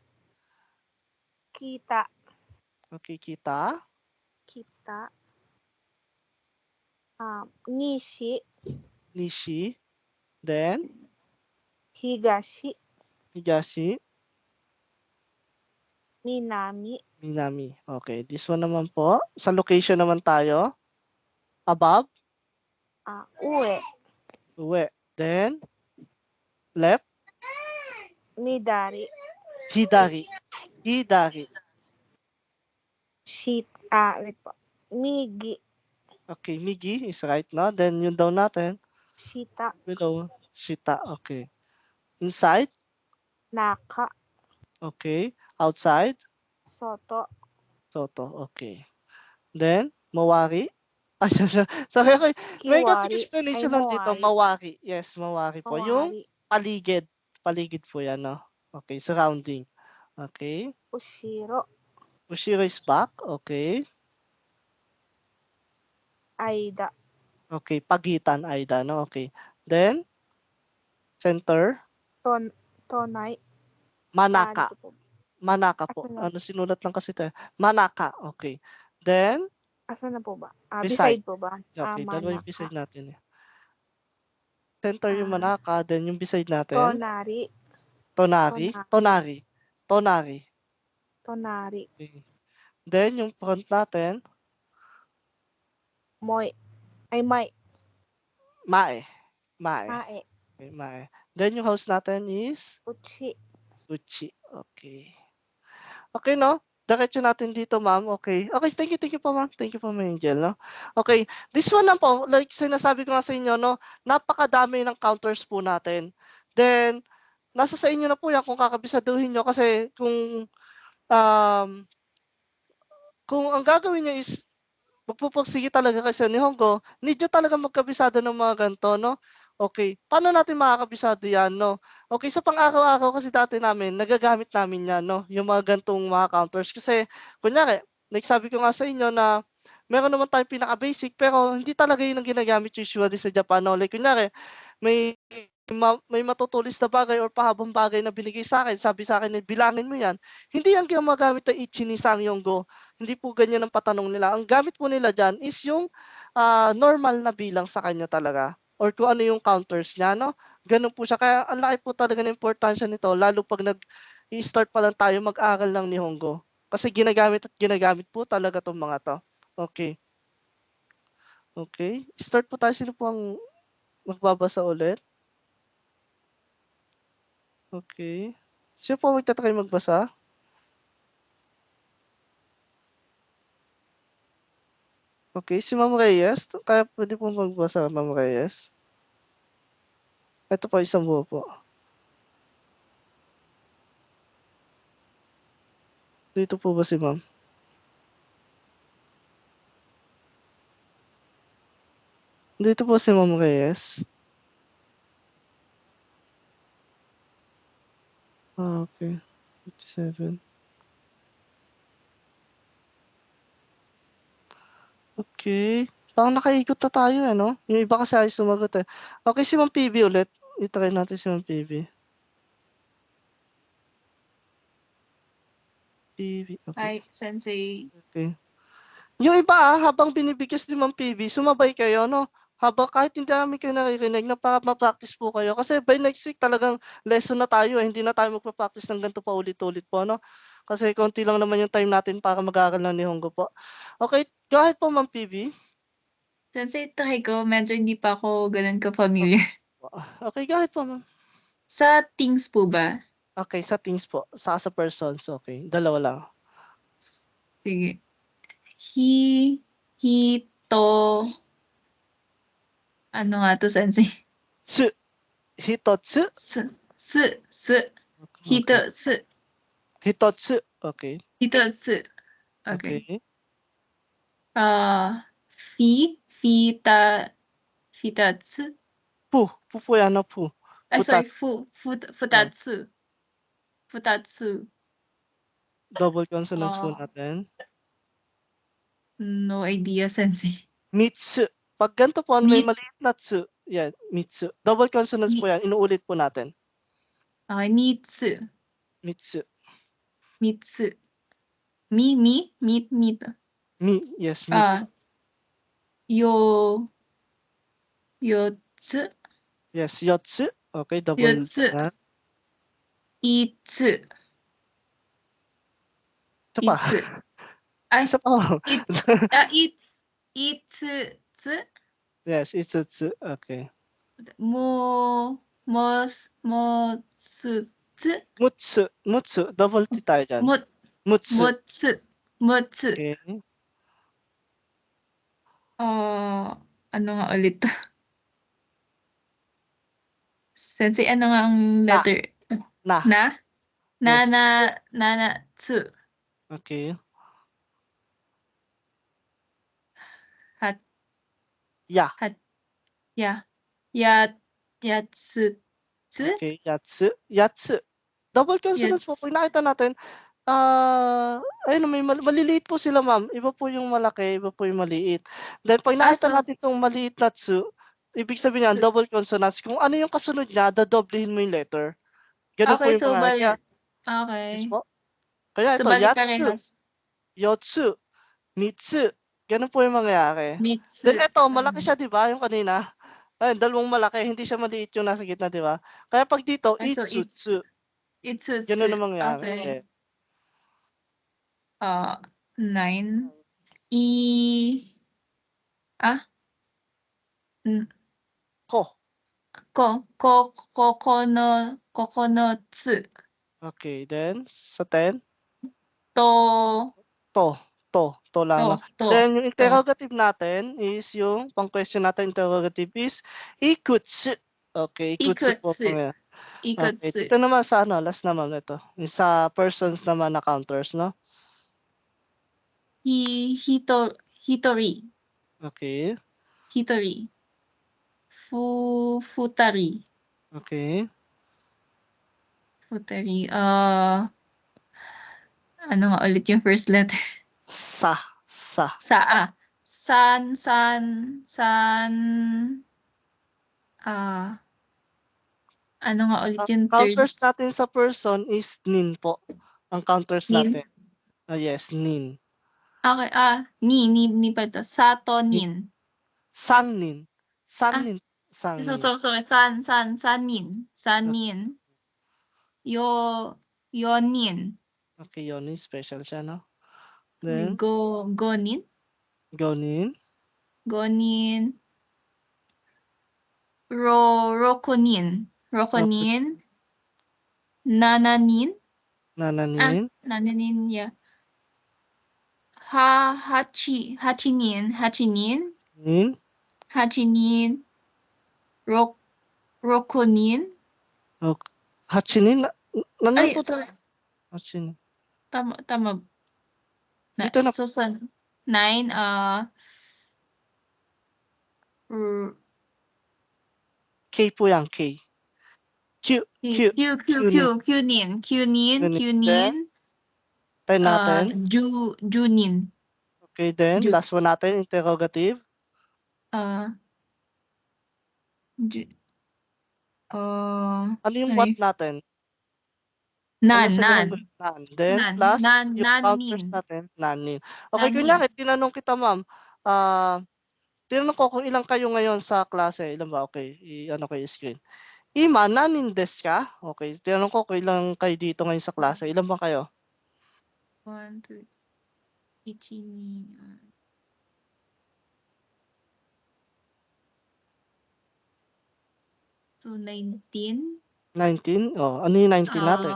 Kita.
Okay, kita.
Kita. Nishi.
Nishi. Then?
Higashi.
Higashi.
Minami.
Minami. Okay, this one naman po. Sa location naman tayo. Above.
Ue.
Ue. Then? Left.
Midari.
Hidari. Hidari.
Wait po. Migi.
Okay, Migi is right, no? Then yung down natin.
Shita.
Below. Shita. Okay. Inside.
Naka.
Okay. Outside.
Soto.
Soto. Okay. Then, Mawari. Ay, sorry ako. May konting explanation lang dito. Mawari. Yes, Mawari po. Yung paligid. Paligid po yan, no? Okay, surrounding. Okay.
Ushiro.
Ushiro is back. Okay.
Aida.
Okay, pagitan, Aida, no? Okay. Then, center.
Tonai.
Manaka. Manaka po. Ano sinulat lang kasi ito. Manaka. Okay. Then,
asan na po ba? Beside po ba?
Okay, dalawa yung beside natin eh. Center yung Manaka, then yung beside natin.
Tonari.
Tonari. Tonari. Tonari.
Tonari.
Okay. Then yung front natin.
Moy. Ay, Mai.
Mae. Mae.
Mae.
Okay, Mae. Then yung house natin is?
Uchi.
Uchi. Okay. Okay, no? Diretso natin dito, ma'am. Okay. Okay, thank you po, ma'am. Thank you po, Ma'am Angel, no? Okay. This one lang po, like sinasabi ko nga sa inyo, no? Napakadami ng counters po natin. Then, nasa sa inyo na po yan kung kakabisaduhin nyo kasi kung ang gagawin nyo is magpupursige talaga kasi sa Nihongo, need nyo talaga magkabisado ng mga ganito, no? Okay. Paano natin makakabisado yan, no? Okay, sa pang-araw-araw kasi dati namin, nagagamit namin yan, no? Yung mga gantong mga counters. Kasi, kunyari, nagsabi ko nga sa inyo na meron naman tayong pinaka-basic, pero hindi talaga yun ang ginagamit usually sa Japan, no? Like, kunyari, may matutulis na bagay or pahabang bagay na binigay sa akin, sabi sa akin, bilangin mo yan. Hindi yan ginagamit ng Ichi ni Sangyonggo. Hindi po ganyan ang patanong nila. Ang gamit po nila dyan is yung normal na bilang sa kanya talaga or kung ano yung counters niya, no? Ganun po siya. Kaya ang laki po talaga ng importansya nito, lalo pag nag-i-start pa lang tayo mag-aral ng Nihongo. Kasi ginagamit po talaga itong mga to. Okay. Okay. Start po tayo. Sino po ang magbabasa ulit? Okay. Sino po magtatry magbasa? Okay, si Ma'am Reyes. Kaya pwede po magbasa, Ma'am Reyes. Ito po, isang buo po. Dito po ba si Ma'am? Dito po si Ma'am Reyes. Okay. 57. Okay. Parang nakaikot na tayo, eh, 'no? Yung iba kasi ayaw sumagot, eh. Okay, si Ma'am PB ulit. I-try natin si Ma'am PB. PB, okay.
Hi, Sensei.
Okay. Yung iba, habang binibigkas ni Ma'am PB, sumabay kayo, 'no? Habang kahit hindi namin kayo naririnig na para ma-practice po kayo. Kasi by next week talagang lesson na tayo, eh. Hindi na tayo magpa-practice ng ganito paulit-ulit po, 'no? Kasi konti lang naman yung time natin para mag-aaral ng Nihongo po. Okay, go ahead po, Ma'am PB.
Sensei, try ko. Medyo hindi pa ako ganun ka-familiar.
Okay, go ahead po, Ma'am.
Sa things po ba?
Okay, sa things po. Sa persons, okay. Dalawa lang.
Sige. Hito. Ano nga to, Sensei?
Tsu. Hitotsu.
Su. Hitotsu.
Hitotsu. Okay.
Hitotsu. Okay.
Okay.
Fitatsu.
Pu. Pu po yan, no? Pu.
Sorry, futatsu. Futatsu.
Double consonants po natin.
No idea, Sensei.
Mitsu. Pag ganito po, may maliit na tsu. Yan, mitsu. Double consonants po yan. Inuulit po natin.
Okay, nitsu.
Mitsu.
Mitsu. Mi,
yes, mitsu.
Yotsu.
Yes, yotsu. Okay, double.
Yotsu. Itsu.
Isa pa. Isa pa.
Itsutsu.
Yes, itsutsu. Okay.
Motsutsu.
Mutsu. Double T tayo dyan. Mutsu.
Mutsu.
Okay.
Ano nga ulit? Sensei, ano nga ang letter? Tsu.
Okay.
Yatsu.
Okay, yatsu. Double consonants po. Pag nakita natin, ayun, may maliliit po sila, ma'am. Iba po yung malaki, iba po yung maliit. Then pag nakita natin itong maliit na tsu, ibig sabihin niyan, double consonants. Kung ano yung kasunod niya, dadoblehin mo yung letter. Ganun po yung mga.
Okay.
Yes po. Kaya ito, yatsu, yotsu, mitsu. Ganun po yung mangyayari. Then ito, malaki siya, di ba? Yung kanina. Ayun, dalawang malaki. Hindi siya maliit yung nasa gitna, di ba? Kaya pag dito, itsutsu.
Itsutsu.
Ganun ang mangyayari.
Okay.
Yeah.
9. Kokonotsu.
Okay, then sa 10?
To
lang. Then yung interrogative natin is yung pang-question natin interrogative is ikutsu. Okay, ikutsu po.
Ikutsu.
Okay, ito naman sa last naman ito. Yung sa persons naman na counters, no?
Hitori.
Okay.
Hitori. Futari.
Okay.
Futari. Ano nga ulit yung first letter?
Sa.
San. Ano nga ulit yung third?
Counters natin sa person is nin po. Ang counters natin. Yes, nin.
Okay, ni pa ito. Satonin.
Sannin.
Sorry, sanin. Yonin.
Okay, yonin. Special siya, no? Then,
Gonin. Rokonin. Nananin, yeah. Hachinin. Rokonin.
Hachinin?
Ay, sorry.
Hachinin.
Tama.
Dito na.
So, 9,
K po yan, K.
Qnin.
Tayo natin.
Junin.
Okay, then
Ju-
last one natin, interrogative.
Ju-
Ano yung
ano
what
yun?
natin? Ano
Nan,
sa
nan.
Ilonggo? None. Then
Nan,
plus
nan,
yung counters
nanin.
natin, nanin. Okay,
Nanin.
kunyari tinanong kita, ma'am, tinanong ko kung ilang kayo ngayon sa klase. Ilan ba? Okay, ano kayo screen. Ima, nanin desu ka? Okay, tinanong ko kung ilang kayo dito ngayon sa klase. Ilan ba kayo?
1, 2, 1, 2, 19.
19? Oh, ano yung 19 natin?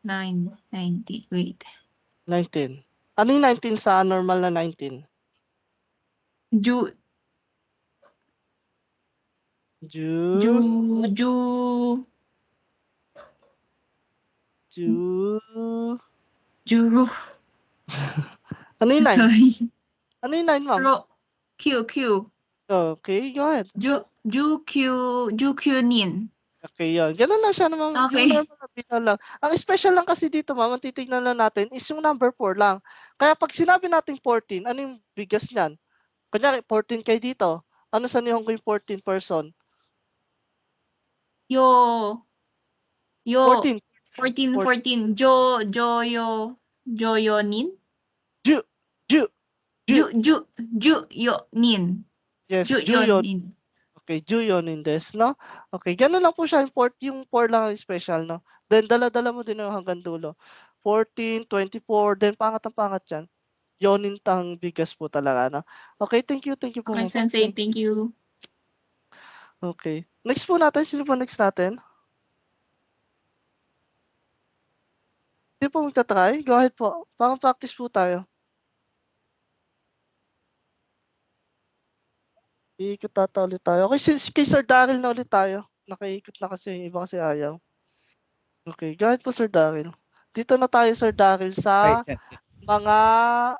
90. Wait.
19. Ano yung 19 sa normal na 19?
Ju,
Ju, ano yung 9?
sorry.
Ano yung 9, ma'am?
Q.
Okay, go ahead.
Jukyunin.
Okay, yun. Ganun lang siya naman.
Okay.
Yung normal na bilang lang. Ang special lang kasi dito, ma'am, ang titignan lang natin is yung number 4 lang. Kaya pag sinabi natin 14, ano yung biggest niyan? Kunyari, 14 kayo dito. Ano sa Nihongo yung 14 person?
Yo.
14.
14. Joyonin? Juyonin.
Yes, Juyonin. Okay, Juyonin des, no? Okay, ganun lang po siya. Yung 4 lang ang special, no? Then, dala-dala mo din yung hanggang dulo. 14, 24, then pangat yan. Yonin tang bigas po talaga, no? Okay, thank you po.
Okay,
ma'am.
Sensei, thank you.
Okay. Next po natin. Sino po next natin? Sino po magta-try? Go ahead po. Pang-practice po tayo. Iikot ulit tayo. Okay, since kay Sir Daryl na ulit tayo. Nakaikot na kasi. Iba kasi ayaw. Okay, go ahead po, Sir Daryl. Dito na tayo, Sir Daryl, sa mga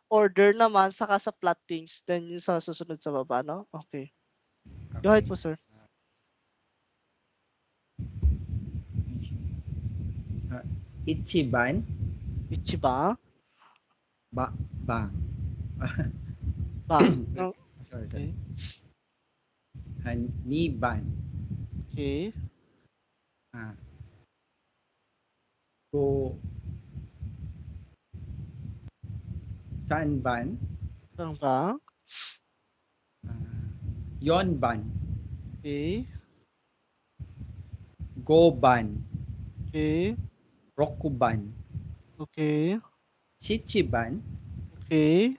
order naman, saka sa plottings. Then yung sa susunod sa baba, no? Okay. Go ahead po, sir.
Ichiban. Bang.
No.
Sorry. Niban.
Okay.
Sanban. Yonban.
Okay.
Goban.
Okay.
Rokuban.
Okay.
Chichiban.
Okay.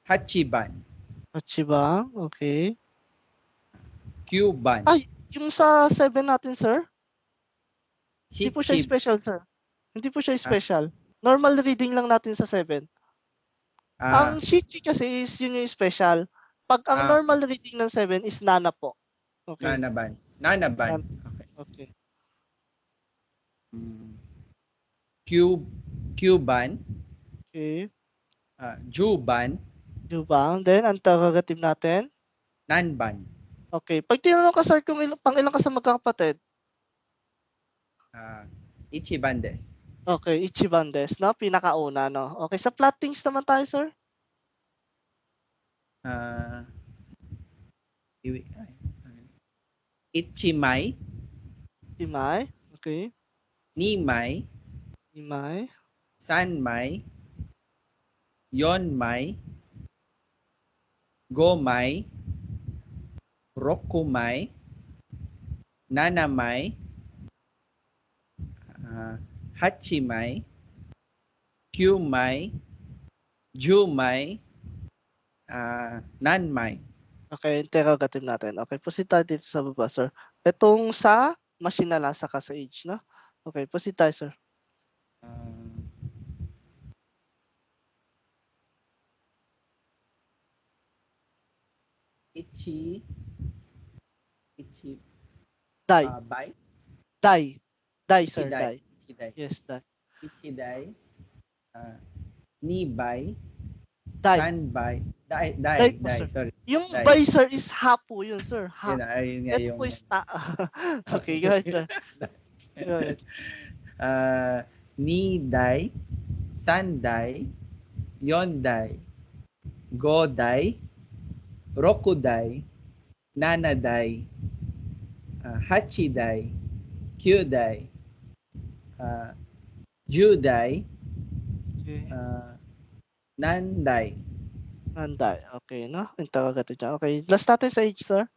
Hachiban.
Okay.
Kyuban.
Ay, yung sa 7 natin, sir? Hindi po siya special, sir. Hindi po siya special. Normal reading lang natin sa 7. Ang Shichi kasi is yun yung special. Pag ang normal reading ng 7 is Nana po. Okay.
Nanaban.
Okay.
Cuban.
Okay.
Juban.
Then, ang interrogative natin?
Nanban.
Okay. Pag tinanong ka, sir, kung pang ilang ka sa magkakapatid?
Ichiban des.
Okay, Ichiban des, no? Pinakauna, no? Okay, sa plottings naman tayo, sir?
Ichimai.
Okay.
Nimai. Sanmai. Yonmai. Gomai. Rokumai. Nanamai. Hachimai. Kyumai. Jumai. Nanmai.
Okay, interrogative natin. Okay, proceed tayo dito sa baba, sir. Itong sa machine na lang, saka sa age, no? Okay, proceed tayo, sir. Dai, sir, dai. Yes, dai.
Ichidai. Nibai.
Dai.
Sanbai. Dai, sorry.
Yung bai, sir, is hapo yun, sir.
Yun nga
Ito
yung...
po is ta. Okay, go ahead, sir. Go ahead.
Ni-dai, San-dai, Yon-dai, Go-dai, Roku-dai, Nana-dai, Hachi-dai, Kyu-dai, Ju-dai,
Okay.
Nan-dai.
Nanday. Okay, no? Yung tagagato dyan. Okay. Last natin sa age, sir.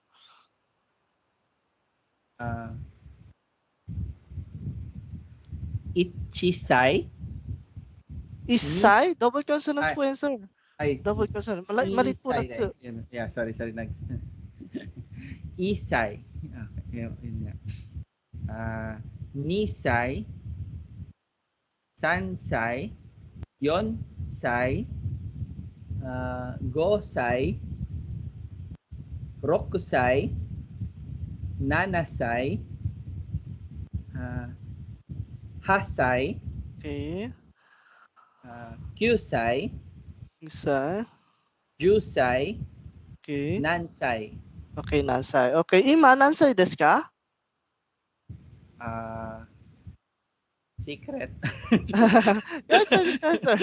Ichisai.
Isai? Double consonants
Ay.
po yan, sir.
Ay,
Double consonant. Malit po na, sir.
Yeah, sorry. Next. Isai. Okay, yun nga. Nisai, Sansai, Yonsai, Gosai, Rokusai, Nanasai, Hasai,
Okay.
Kyusai,
Isai.
Jusai,
Okay.
Nansai.
Okay, Nansai. Okay. Ima, Nansai desu ka?
Secret.
Yes, sir.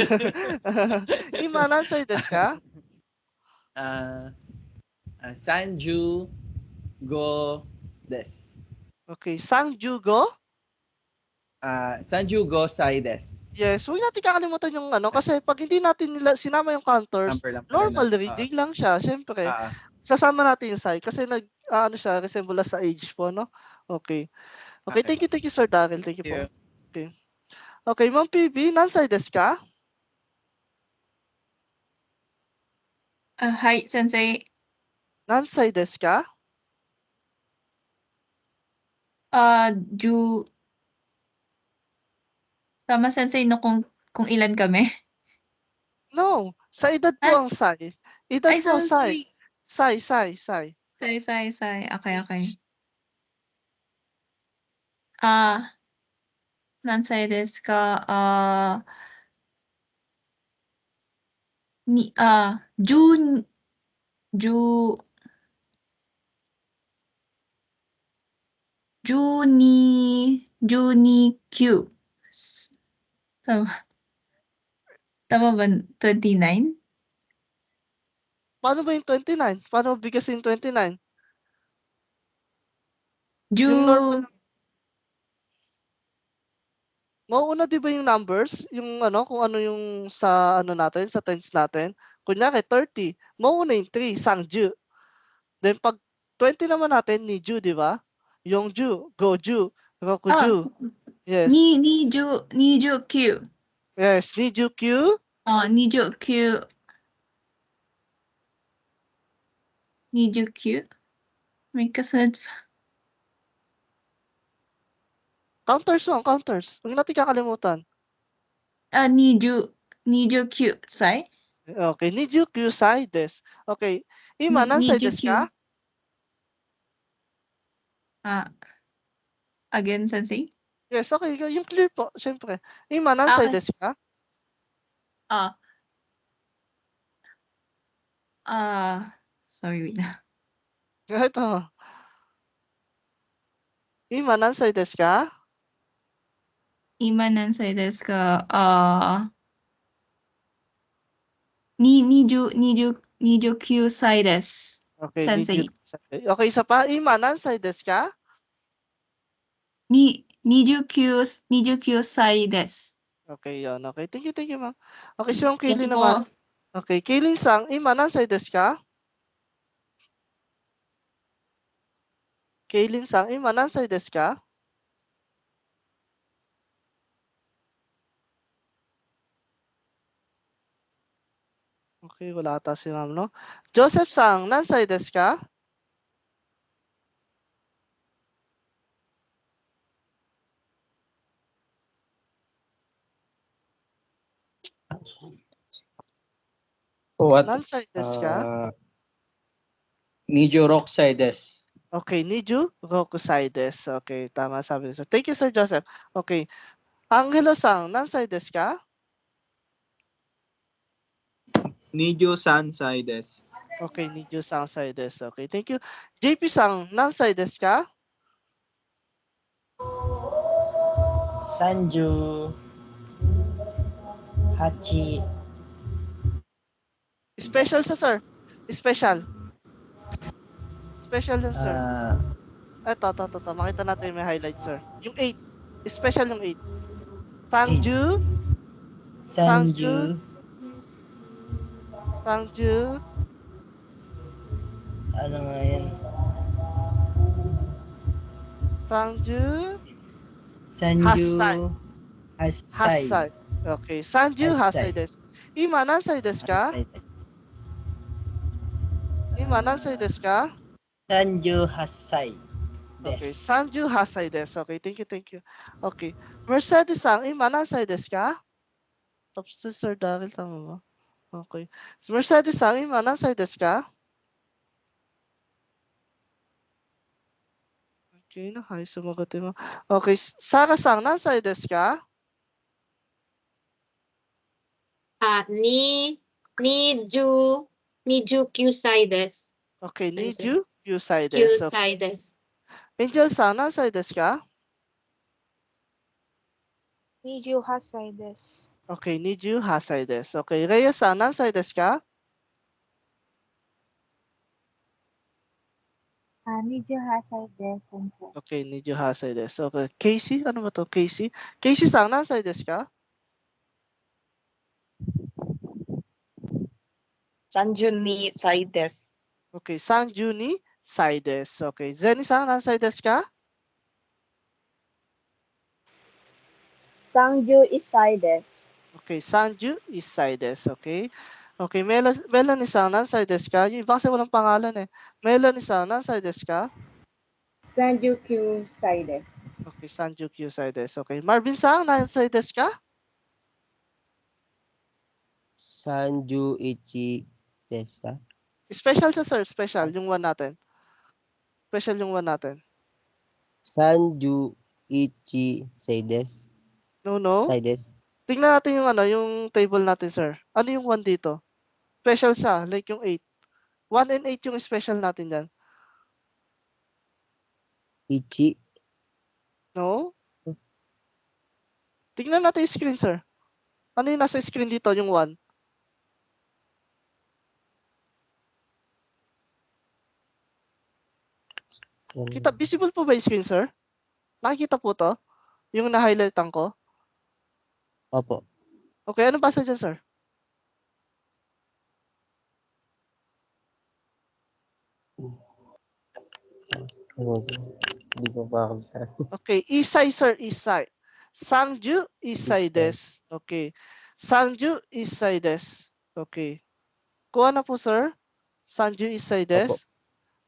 Ima, Nansai desu ka?
Sanju go des.
Okay. Sangjugo?
Sanju go sai des.
Yes, huwag natin kakalimutan yung ano kasi pag hindi natin nila sinama yung counters,
Number lang pala,
normal
no?
reading lang siya, syempre.
Ah.
Sasama natin yung sai kasi ano siya, resemble sa age po, no? Okay. Okay,
Okay.
thank you Sir Daryl. Thank you po.
Thank
Okay. Okay, Ma'am PB, nansai desu ka?
Hi, Sensei.
Nansai desu ka?
Tama, Sensei, no, kung ilan kami.
No, sa edad po ang sai. Edad
Ay,
po sai.
sorry.
Sai.
Sai. Okay. Nansai desu ka? Junikyu. Tama ba? 29?
Paano ba yung 29? Paano bigasin 29? Yung normal. Mauuna di ba yung numbers? Yung ano, kung ano yung sa ano natin, sa tens natin. Kunyari 30, mauuna yung 3, Sangju. Then pag 20 naman natin, Niju, di ba? Yongju, Goju, Rokuju. Yes.
Niju-kyu.
Yes, Niju-kyu.
Niju-kyu. May kasunod pa.
Counters. Huwag natin kakalimutan.
Niju-kyu sai?
Okay, Niju-kyu sai desu. Okay, Ima, nansai desu ka?
Again, Sensei?
Yes, okay. Yung clear po, syempre. Ima, nansai desu ka?
Sorry, wait na.
Ito. Ima, nansai desu ka?
Ima, nansai desu ka? Niju-kyu sai desu.
Okay,
Sensei.
Okay, isa pa. Ima, nansai desu ka?
29歳です。
Okay, yun. Okay, thank you, ma'am. Okay, si Ma'am
Thank
Kaylin
you
naman.
po.
Okay, Kaylin-san, ima, nansai desu ka? Kaylin-san, ima, nansai desu ka? Okay, wala ata si ma'am, no? Joseph-san, nansai desu ka?
What?
Nansai desu ka?
Nijo Rokusai desu.
Okay, Niju Rokusai desu. Okay, tama sabi niyo. Thank you, Sir Joseph. Okay. Angelo-san, nansai desu ka?
Nijo Sansai desu.
Okay, Niju Sansai desu. Okay, thank you. JP-san, nansai desu ka?
Sanju. Hachi.
Special sa sir. Special. Special sa sir. Ito. Makita natin may highlight, sir. Yung 8. Special yung 8. Sangju.
Sanju. Ano nga yan?
Sangju.
Sanju.
Hasai. Okay. Sanju Hasai desu. Ima, nansai desu ka?
Sanju Hasai.
Okay. Sanju Hasai desu. Okay. Thank you. Okay. Mercedes-san, ima, nansai desu ka? Tapos to, Sir Daryl, tama ba? Okay. Mercedes-san, ima, nansai desu ka? Okay, hay, sumagot mo. Okay. Sara-san, nansai desu ka?
Niju kyusai desu.
Okay,
Sensei.
Niju Kyusai desu.
Kyusai desu.
Angel-san, nansai desu ka?
28歳です。
Okay, Niju Hasai desu. Okay, Reyes-san, nansai desu ka?
28歳です、先生。
Okay, Niju Hasai desu. Okay, Casey, ano ba to? Casey-san, nansai desu ka?
32歳です。
Okay, Sanju Sai desu. Okay, Zenny-san, nansai desu ka?
31歳です。
Okay, Sanju Isai desu. Okay, Melanie-san, nansai desu ka? Yung iba kasi walang pangalan eh. Melanie-san, nansai desu ka?
39歳です。
Okay, Sanju Kyusai desu. Okay, Marvin-san, nansai desu ka?
Sanju Ichi desu ka?
Special sa sir, special yung one natin.
Sanju Ichi say desu.
No.
Say desu.
Tingnan natin yung yung table natin, sir. Ano yung 1 dito? Special siya, like yung 8. 1 and 8 yung special natin dyan.
Ichi.
No? Tingnan natin yung screen, sir. Ano yung nasa screen dito, yung 1? Visible po ba yung screen, sir? Nakikita po to? Yung na-highlightan ko?
Opo.
Okay, ano basa dyan, sir?
Hindi ko pa kabisa.
Okay, Isai, sir, Isai. Sangju Isai desu. Okay. Sangju Isai desu. Okay. Kuha na po, sir. Sanju Isai desu.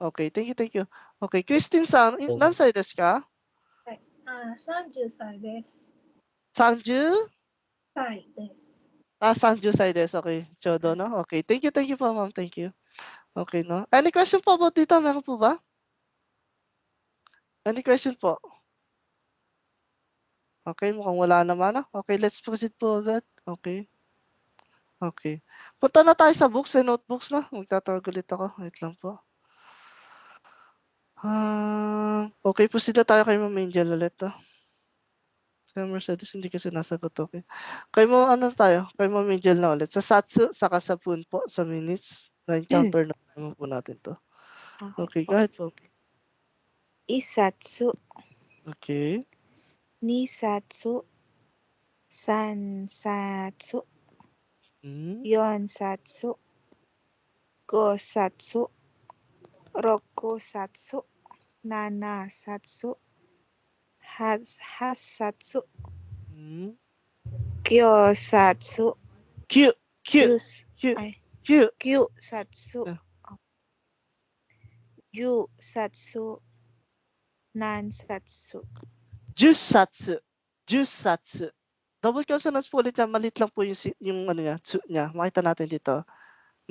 Okay, thank you. Okay, Christine-san, nansai desu ka?
30歳です。
Sanju?
歳です。
30 歳です. Okay, Chodo, no? Okay, thank you po, ma'am. Thank you. Okay, no? Any question po about dito? Meron po ba? Any question po? Okay, mukhang wala naman, no? Okay, let's proceed po agad. Okay. Punta na tayo sa books and notebooks na. Magtatawag ulit ako. Wait lang po. Okay, proceed na tayo kay Ma'am Angel ulit. Sa Mercedes, hindi kasi nasagot. Okay. Kay mo, tayo? Kay Ma'am Angel na ulit. Sa Satsu, saka sa Pun po, sa minutes. Na-encounter na naman po natin to. Okay, go ahead po.
1冊、
Okay.
2冊、3冊、 4冊、5冊、6冊、7冊、8冊、9冊、
9
冊、10冊、何冊。
10 satsu. Double consonants po ulit yan. Maliit lang po yung niya, tsu niya. Makita natin dito.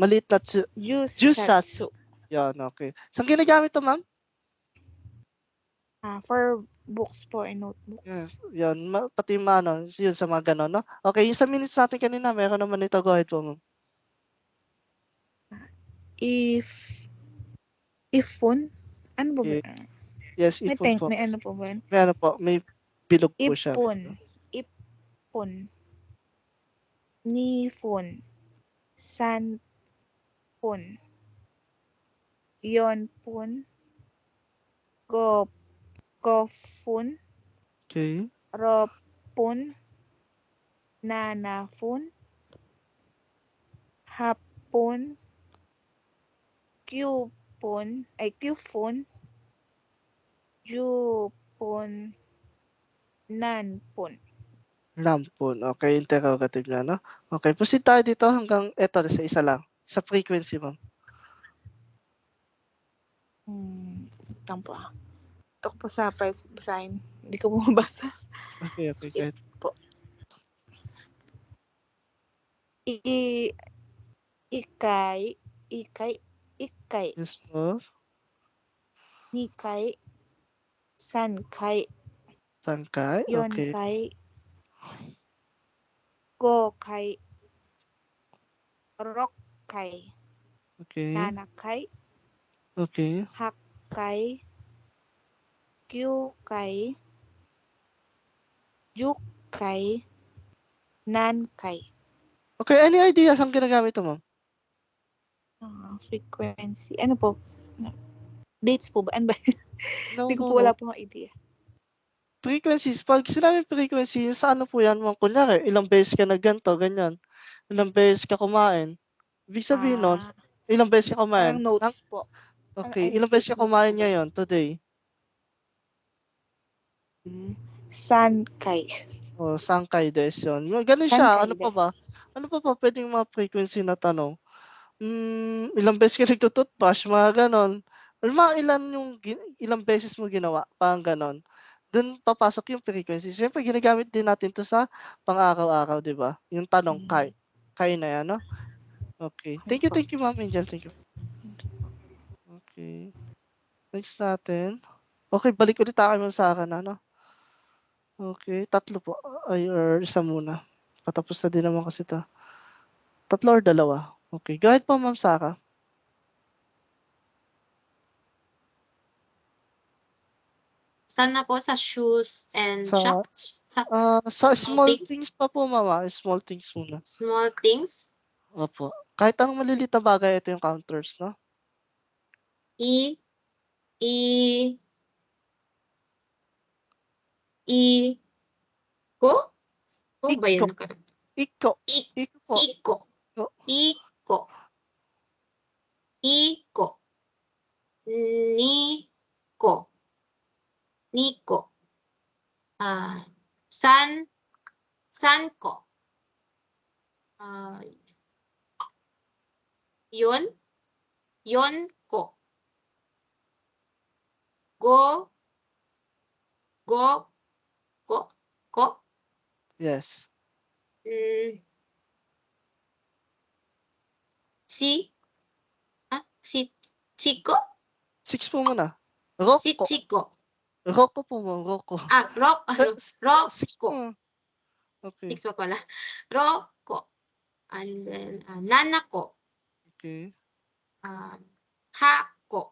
Maliit na tsu. 10 satsu. Yan, okay. Saan ginagamit to, ma'am?
For books po and notebooks.
Yes. Yan, pati yung yun sa mga ganon, no? Okay, yung sa minutes natin kanina, meron naman ito. Go ahead po, ma'am.
Ifon? Ano ba ba?
Yes, ifon po.
May ano po ba yun?
May ano po, may Bilog po siya.
Ipon. Ipon. Nifon. Sanpon. Yonpon. Gofun.
Okay.
Ropon. Nanafon. Hapon. Qpon. Qpon. Jupon. Nanpon.
Lampon. Okay, interrogative na, no? Okay, proceed tayo dito hanggang eto sa isa lang. Sa frequency, ma'am.
Tampo. Ito ko po sa basahin. Hindi ko mabasa.
Okay, good.
Po. Ikay.
Yes po.
Nikay. Sankay.
Sangkay. Okay.
Yonkay. Gokay. Rokkay.
Okay.
Nanakay.
Okay.
Hakkay. Kyukay. Yukkay. Nankay.
Okay, any ideas ang ginagamit mo, ma'am?
Frequency. Ano po? Dates po ba? Ano ba?
No,
Hindi ko
no,
po wala
no.
pong idea.
Frequencies, pag sinabing frequency, sa ano po yan, ma'am? Kunyari, ilang beses ka nagganto, ganyan. Ilang beses ka kumain. Ibig sabihin nun, ilang beses ka kumain.
Parang notes po.
Okay, ilang beses ka kumain ngayon, today?
Sankay.
Oh, sangkay des yun. Ganun siya.
Sankay
Ano pa ba? Ano pa ba pwedeng mga frequency na tanong? Ilang beses ka nagtutoothbrush, mga ganon. Or mga ilang beses mo ginawa, parang ganon. Doon papasok yung frequency. Siyempre, ginagamit din natin to sa pang-araw-araw, di ba? Yung tanong, kay na yan, no? Okay. Thank you, Ma'am Angel. Thank you. Okay. Next natin. Okay, balik ulit tayo sa akin, ano? Okay, 3 po. Ay, or isa muna. Patapos na din naman kasi ito. 3 or 2? Okay, go ahead po, Ma'am Sara.
Saan na po sa shoes and
Sa small things pa po, Mama. Small things muna.
Small things.
Opo. Kahit ang maliliit na bagay, ito yung counters, no?
Ko? Ko ba yun?
Iko.
Niko. Sanko. Yon ko. Ko.
Yes.
Chiko?
6 po muna. Rocco.
Chiko.
Rocco po mo, Rocco.
Rocco.
Okay.
6 pa pala. Rocco. And then, nanako.
Okay.
Hako. Ko.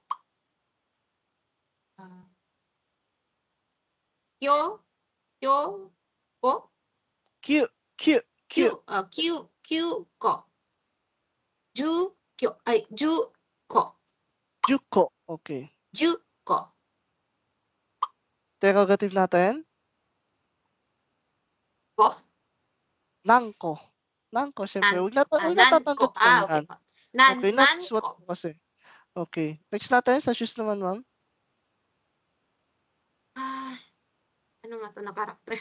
Ko.
Juko. Okay.
Juko.
Interrogative natin.
Ko.
Nangko. Nangko, syempre. Huwag
Nanko.
natatanggap ko yan.
Okay po.
Okay, next what po kasi. Okay. Next natin, sa shoes naman, ma'am.
Ano nga to na karakter?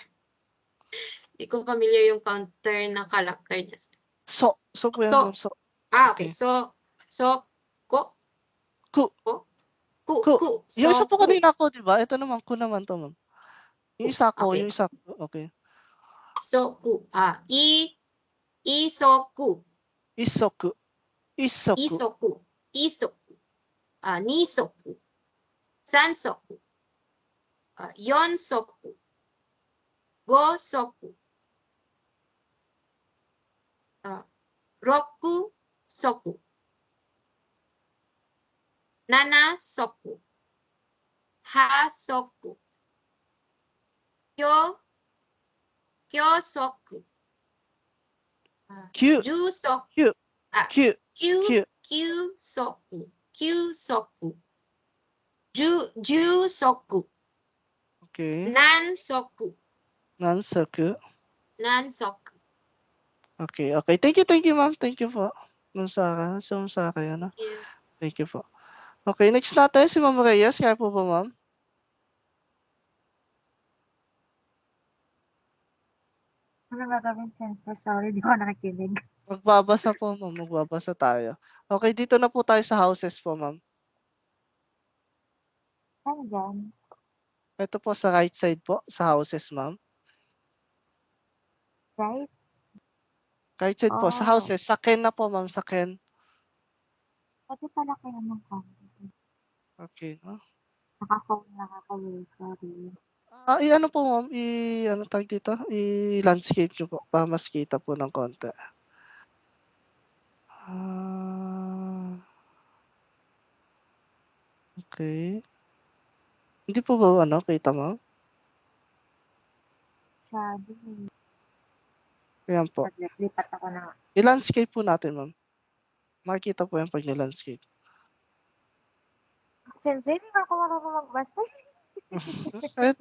Hindi ko familiar yung counter na karakter niya.
So po yan, ma'am. So.
Okay. So, ko.
Ku. Yung isa po kanina ko, di ba? Ito naman, ku naman to, ma'am. Yung isa ko,
Okay.
yung isa ko. Okay.
So, ku. Isoku.
Isoku.
Isoku. Nisoku. Sansoku. Yonsoku. Gosoku. Rokusoku. Nanasoku. Hasoku. Kyosoku.
Q,
Jusoku.
Q,
Ah,
Q, Q.
Kyusoku. Kyusoku. Jusoku.
Okay.
Nansoku.
Nansoku.
Nansoku.
Okay, okay. Thank you, ma'am. Thank you po. Ma'am Sara. So, Ma'am Sara yan, no?
Yeah.
Thank you po. Okay, next natin si Ma'am Reyes. Kaya po ba, ma'am?
Ano gagawin, Sensei? Sorry, di ko nakikinig.
Magbabasa po, ma'am. Magbabasa tayo. Okay, dito na po tayo sa houses po, ma'am.
Ano dyan?
Ito po sa right side po, sa houses, ma'am.
Right?
Right side po, sa
Oh.
houses. Sa Ken na po, ma'am. Sa Ken.
Pwede pala kayo ng comment.
Okay, no?
Naka-phone lang ako. Sorry.
Ano po, ma'am? Ano tawag dito? I-landscape nyo po para mas kita po ng konti. Okay. Hindi po ba kita, ma'am?
Sabi eh.
Ayan po.
Lipat ako na.
I-landscape po natin, ma'am. Makikita po yan pag ni-landscape.
Sensei, hindi ako marunong magbasa.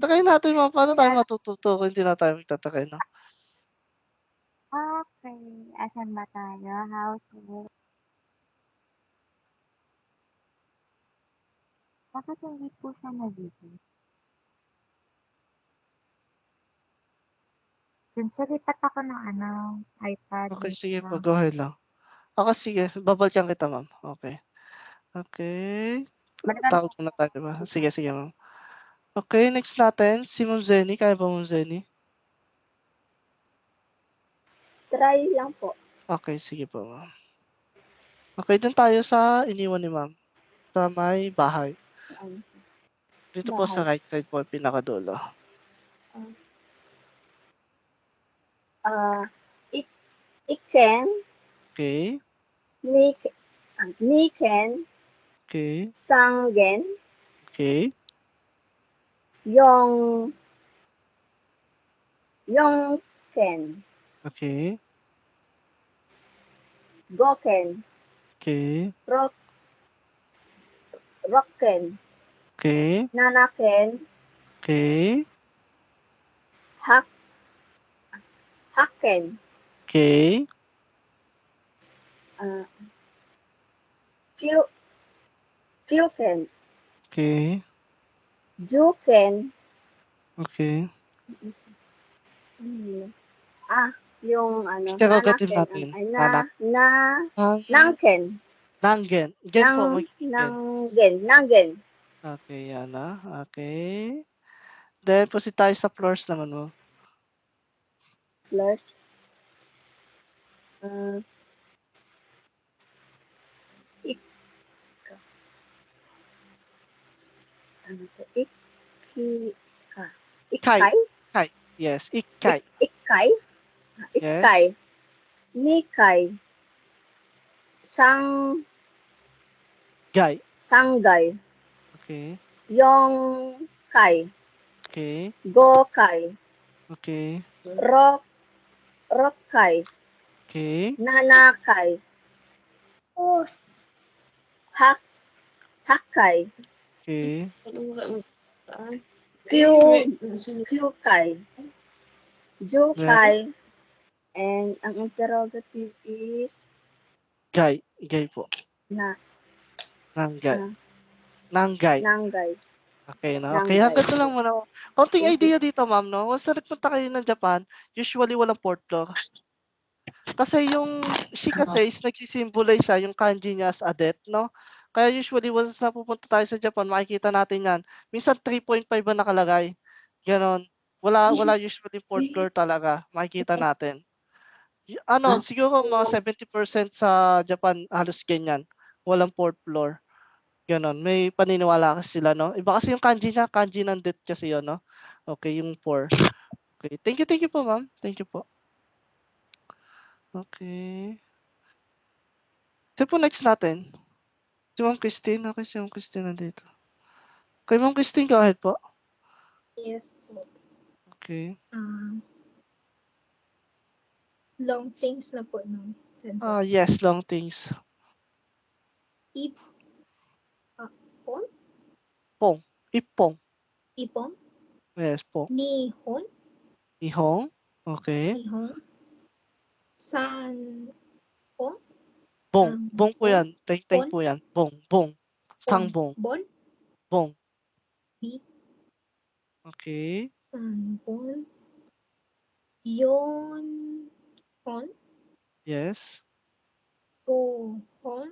Try natin, ma'am. Paano tayo matututo kung hindi na tayo magtatry, no?
Okay. Asan ba tayo? How to... Bakit hindi po siya nag-video? Sensei, lipat ako ng iPad.
Okay,
Wait
sige po.
lang.
Go ahead lang. Ako, sige. Babalikan kita, ma'am. Okay. Okay. Tawag muna tayo, diba? Sige, ma'am. Okay, next natin, si Ma'am Zenny. Kaya ba, Ma'am Zenny?
Try lang po.
Okay, sige po, ma'am. Okay, dun tayo sa iniwan ni ma'am. Sa may bahay.
Saan?
Dito po sa right side po, pinakadulo.
Iken,
Okay.
Niken,
Okay.
Sangen,
Okay.
Yongken,
Okay.
Goken,
Okay.
Rocken,
Okay.
Nanaken,
Okay.
Hakken,
Okay.
Fuken,
Okay.
Juken,
Okay.
yung
Interrogative
Nanaken,
natin. Nanak.
Nangken.
Nangen. Gen po.
Nangen.
Okay, yan na. Okay. Then, proceed tayo sa floors naman mo.
Floors.
Ikai. Yes, Ikai.
Ikai.
Yes.
Nikai. Sanggay.
Okay.
Yongkai.
Okay.
Gokai.
Okay.
Rokkai.
Okay.
Nanakai. Hakkai.
Okay.
Kyukai. Jukai. And ang interrogative is
Gay. Gay po. Nanggay. Nanggay. Okay, no? Okay, hanggang doon lang muna. Konting idea dito, ma'am, no? Once na nagpunta kayo ng Japan, usually walang port floor. Kasi yung Shika says, nagsisimbolize siya yung kanji niya as a death, no? Kaya usually, once na pupunta tayo sa Japan, makikita natin yan. Minsan 3.5 ba nakalagay? Ganon. Wala usually port floor talaga. Makikita natin. Siguro mga 70% sa Japan halos ganyan. Walang port floor. Ganon. May paniniwala kasi sila, no? Iba kasi yung kanji niya, kanji ng death kasi yun, no? Okay, yung 4. Okay, thank you po, ma'am. Thank you po. Okay. So po next natin. Si Ma'am Christine. Okay, si Ma'am Christine nandito. Okay, Ma'am Christine, go ahead po.
yes po.
Okay.
Long things na po, no? Sensei.
Yes, long things.
Pon?
Pong. Ipong.
Ipon?
Yes, pong.
Nihon?
Nihong. Okay.
Nihon? San? Pon?
Bong. Bong po
Pon?
yan. Teng-teng
Pon?
po yan. Bong. Bong. Sangbong.
Bon?
Bong.
Bi?
Okay.
Sanbon? Yon? Hon?
Yes.
Gohon?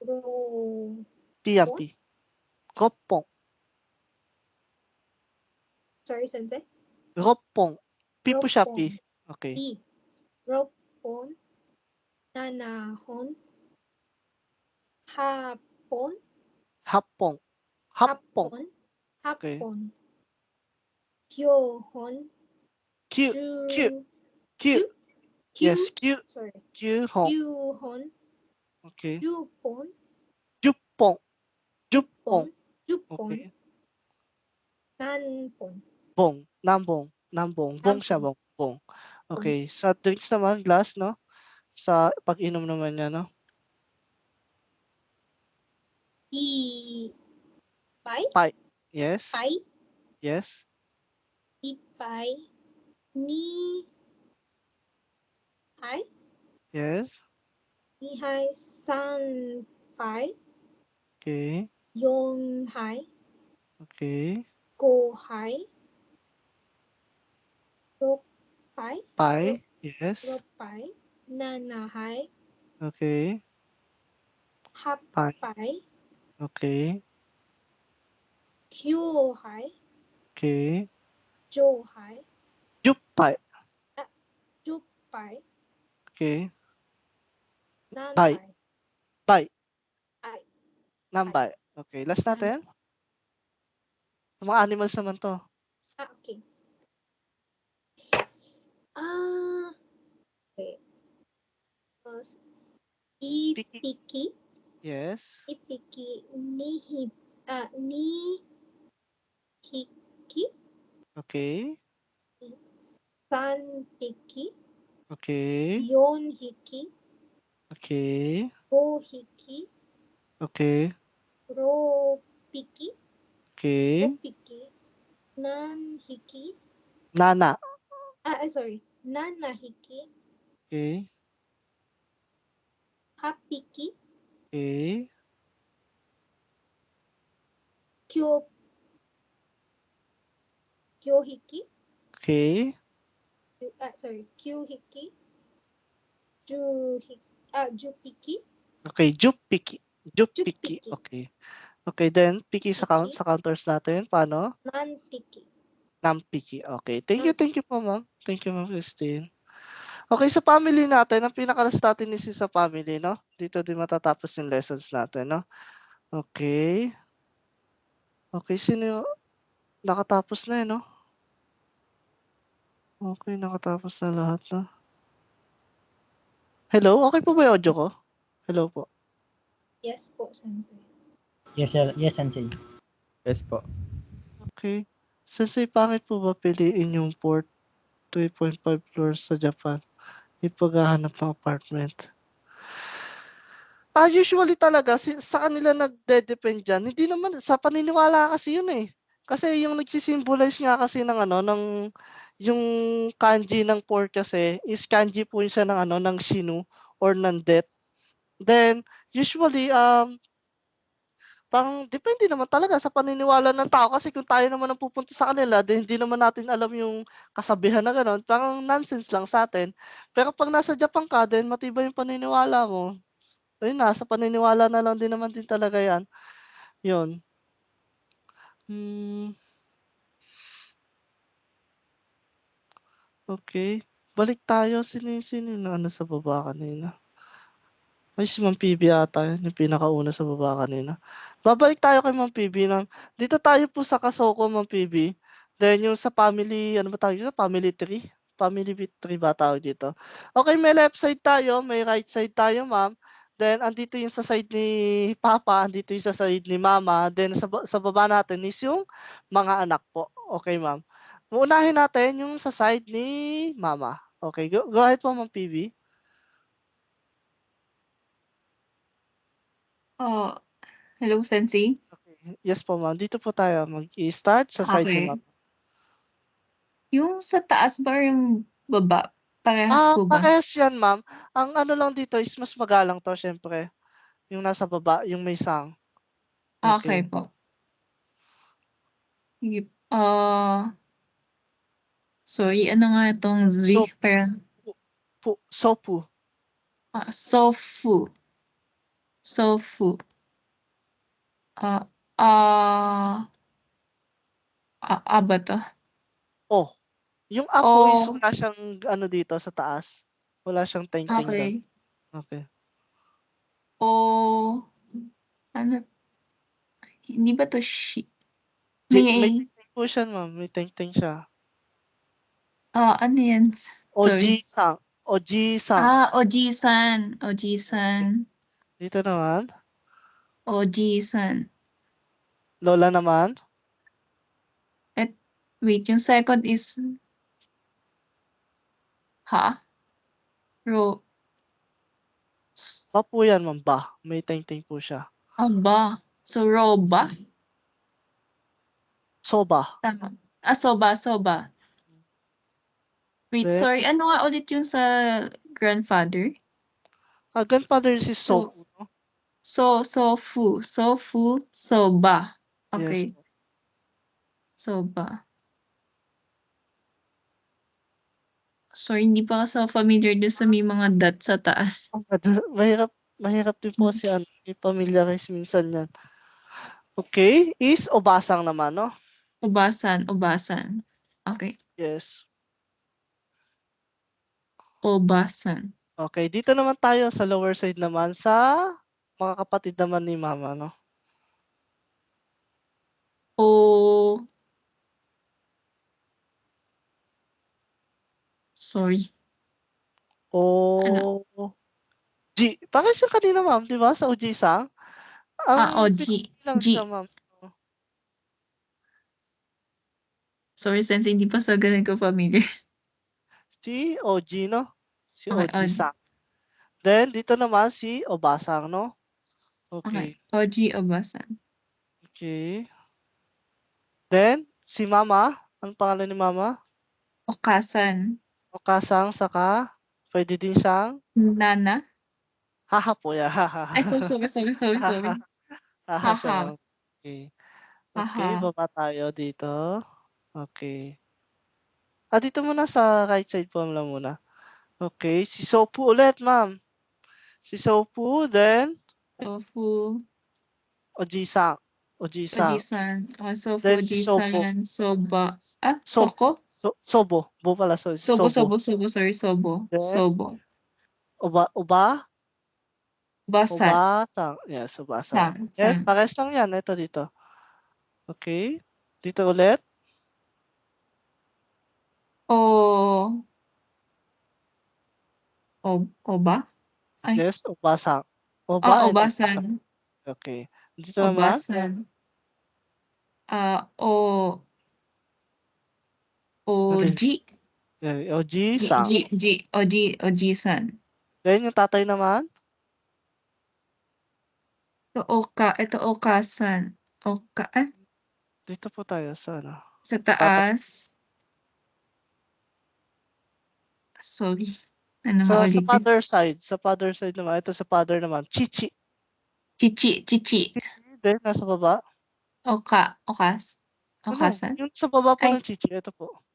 Ro?
P yan, P. Gopong.
Sorry, Sensei?
Gopong. P po siya,
Ropon.
P. Okay.
P. Ropon? Nanahon? Hapon?
Hapong. Hapong. Okay.
Hapon. Kyohon?
Q. Q. Q. Yes, Q.
Sorry.
Q-hong.
Kyuhon?
Okay.
Jupon?
Jupong. Jupong.
Jupon?
Okay.
Nanpon?
Bong. Nambong. Nambong. Bong siya, bong. Bong. Okay. Sa drinks naman, glass, no? Sa pag-inom naman niya, no?
Ipay?
Pai. Yes.
Pai?
Yes.
Ipay? Ni? Hai?
Yes.
Nihai Sanpai?
Okay.
Yonhai?
Okay.
Gohai? Ropai?
Pai. Yes.
Ropai? Nanahai?
Okay. Pai.
Hapai?
Okay.
Kyohai?
Okay.
Johai?
Jupai.
Jupai?
Okay. Bai.
Nanpai?
Bai.
Ai?
Nambay. Okay. Last natin. Sa mga animals naman to.
Okay. Okay. Ipiki?
Yes.
Ipiki? Nihiki?
Okay.
Sanpiki?
Okay.
Yonhiki?
Okay.
Gohiki?
Okay.
Ropiki?
Okay.
Ropiki? Nanhiki?
Nana.
Sorry. Nanahiki?
Okay.
Hapiki?
Okay.
Kyohiki?
Okay.
Sorry. Kyuhiki? Jupiki?
Okay. Jupiki. Jupiki. Okay. Okay. Then, piki sa counters natin. Paano?
Nanpiki.
Nampiki. Okay. Thank you po, ma'am. Thank you, ma'am Christine. Okay, sa family natin, ang pinakalas natin is sa family, no? Dito din matatapos yung lessons natin, no? Okay. Okay, sino nakatapos na, no? Okay, nakatapos na lahat, no? Hello? Okay po ba yung audio ko? Hello po.
Yes po, Sensei.
Yes, sir. Yes, Sensei.
Yes po.
Okay. Sensei, pangit po ba piliin yung port 3.5 floors sa Japan? Ipaghahanap ng apartment. Usually talaga sa kanila nagde-depend yan. Hindi naman sa paniniwala kasi yun eh. Kasi yung nagsi-symbolize nga kasi ng yung kanji ng port kasi is kanji po siya ng ng shinu or ng death. Then usually parang depende naman talaga sa paniniwala ng tao kasi kung tayo naman ang pupunta sa kanila then hindi naman natin alam yung kasabihan na gano'n, parang nonsense lang sa atin. Pero pag nasa Japan ka then matibay yung paniniwala mo. Ayun na, sa paniniwala na lang din naman din talaga 'yan. 'Yun. Okay. Balik tayo. Sino yung sa baba kanina? Ay, si Ma'am PB ata yun, yung pinakauna sa baba kanina. Babalik tayo kay Ma'am PB. Dito tayo po sa Kasoko, Ma'am PB. Then yung sa family, ano ba tawag dito? Family tree? Family tree ba tawag dito? Okay, may left side tayo, may right side tayo, ma'am. then andito yung sa side ni papa, andito yung sa side ni mama, then sa baba natin is yung mga anak po. Okay, ma'am. Uunahin natin yung sa side ni mama. Okay, go ahead po, Ma'am PB.
Oh, hello, Sensei.
Yes po, ma'am. Dito po tayo mag-i-start sa side ni
Okay.
mama.
Yung sa taas ba or yung baba? Parehas po ba?
Parehas yan, ma'am. Ang ano lang dito is mas magalang to, syempre. Yung nasa baba, yung may sang.
Okay po. Sige. Sorry, ano nga itong Z? Parang,
Sopu.
sofu. Sofu. Ba to?
Oh. Yung apo is wala siyang ano dito sa taas. Wala siyang ting-ting doon.
Okay.
Okay.
Ano? Hindi ba to
May
May,
ting-ting po siya, ma'am. May ting-ting siya.
ano yan? Sorry.
Oji-sang. Oji-sang.
Oji-san. Oji-san.
Dito naman.
Oji-san.
Lola naman.
Wait, yung second is
Ba po yan, ma'am. Ba. May ting-ting po siya.
ba? So, roba?
Soba.
Tama. Soba. Wait,
Then,
sorry. Ano nga ulit yung sa grandfather?
Grandfather is sofu, no?
Sofu, soba. Okay.
Yes.
Soba. Sorry, hindi pa ako familiar doon sa may mga dot sa taas.
Mahirap din po si ano, i-familiarize minsan yan. Okay, is obasang naman, no?
Obasan. Okay.
Yes.
Obasan.
Okay, dito naman tayo sa lower side naman sa mga kapatid naman ni mama, no?
Sorry.
G. Bakit siya kanina, ma'am? Di ba? Sa Oji-sang?
G.
Lang siya, ma'am.
Sorry, Sensei, hindi pa sa ganun ko familiar.
Si Oji, no? Si
Okay,
Oji-sang. Then, dito naman si Obasang, no? Okay.
Oji Obasan.
Okay. Then, si mama. Anong pangalan ni mama?
Okasan.
Okasang, saka pwede din siyang
Nana.
haha po ya.
Ay, sorry.
Haha siya, ma'am. Okay. Okay,
Haha.
baba tayo dito. Okay. Dito muna sa right side po lang muna. Okay, si Sopu ulit, ma'am. Si Sopu, then
Sofu.
Oji-sang.
Oji-san. Sofu,
Then si Sobo.
Oji-san. Soba. Soko?
Sobo. Bo pala. Sorry.
Sobo. Sorry, Sobo.
Then,
Sobo. Basan.
Obasang. Yes, Obasang. Then, pares lang yan. Ito dito. Okay. Dito ulit.
Oba? Ay.
Yes, Obasang.
Obasan.
Okay. Dito naman.
Obasan. Oji.
Oji-sang.
Oji-san.
Then, yung tatay naman.
Ito Okasan.
Dito po tayo sa ano.
Sa taas. Sorry.
Sa father side naman. Ito sa father naman. Chichi. Then, nasa baba.
Okasan.
Yung sa baba po ng Chichi. Ito po.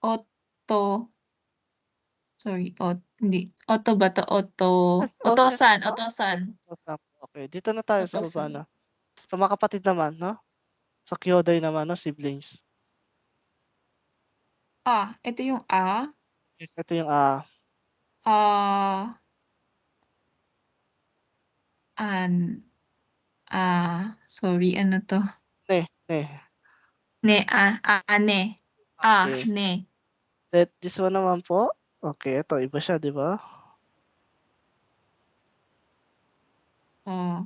Otto. Sorry, hindi. Otto ba to? Otosan.
Okay, dito na tayo sa baba na. Sa mga kapatid naman, no? Sa Kyoday naman, no? Siblings.
Ito yung A.
Yes, ito yung A.
Sorry, ano to?
Ne.
Ne.
This one naman po. Okay, ito. Iba siya, di ba?
Oh.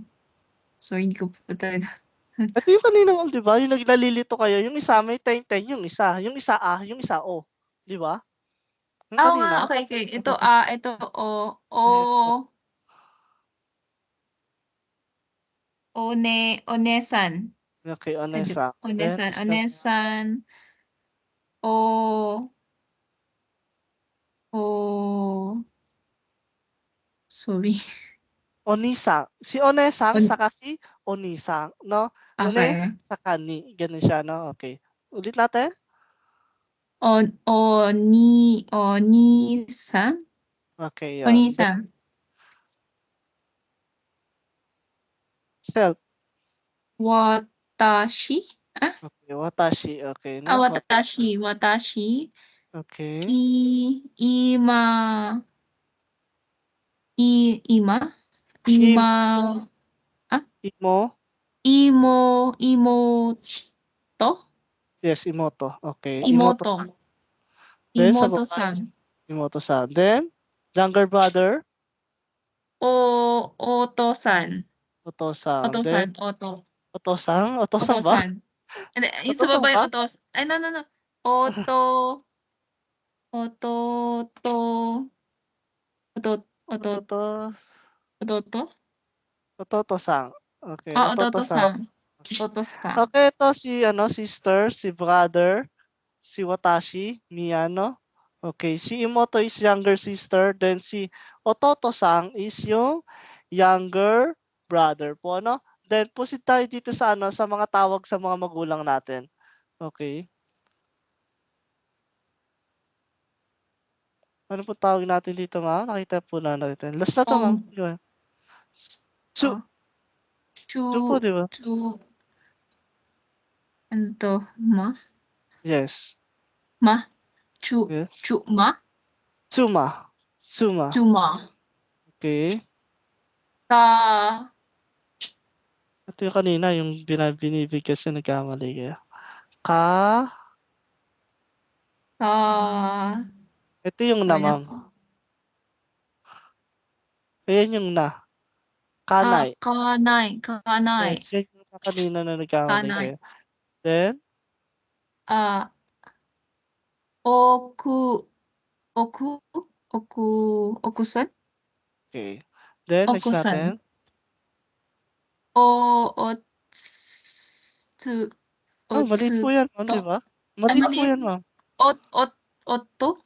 So, hindi ko pa talaga.
Ito yung kanina, di ba? Yung naglalilito kayo, yung isa may teng-teng, yung isa A, yung isa O. Di ba? Yung
Oo
kanina.
nga, okay. Ito O.
Yes.
Onesan.
Okay, Onesa. Then,
Onesan. Sorry.
Onisang. Si Onesang saka si Onisang, no?
Okay.
One saka ni. Ganun siya, no? Okay. Ulit natin.
Onisan.
Okay,
Onisan.
Self.
Watashi.
Okay, watashi. Okay, no?
Watashi.
Okay.
Ima. Imoto?
Yes, imoto. Okay.
Imoto.
Then,
Imoto-san.
Imoto-san. Then, younger brother.
Oto-san.
Oto-san.
Oto-san.
Then, Oto-san? Oto-san ba?
Oto-san. Hindi, yung sa
Oto-san
babae,
ba?
Ay, no. Oto.
Ototo-san. Okay,
Ototo-san.
Okay, ito si sister, si brother, si Watashi, ni Okay, si Imoto is younger sister, then si Ototo-san is yung younger brother po, ano? Then proceed tayo dito sa sa mga tawag sa mga magulang natin. Okay. Ano po tawag natin dito, ma'am? Nakita po na natin. Last na to, ma'am. Chu po, di ba?
Ano to? Ma?
Yes.
Ma?
Yes.
Ma?
Suma. Okay. Ito yung kanina, yung binibig kasi nagkamali kayo. Ito yung na, ma'am. Ayan yung na. Kanay.
Kanay.
Yes, yan yung kanina na nagkamali kayo. Then?
Okusan?
Okay. Then, next natin. Mali po yan, ma'am, di ba? Mali po yan, ma'am.
Otto?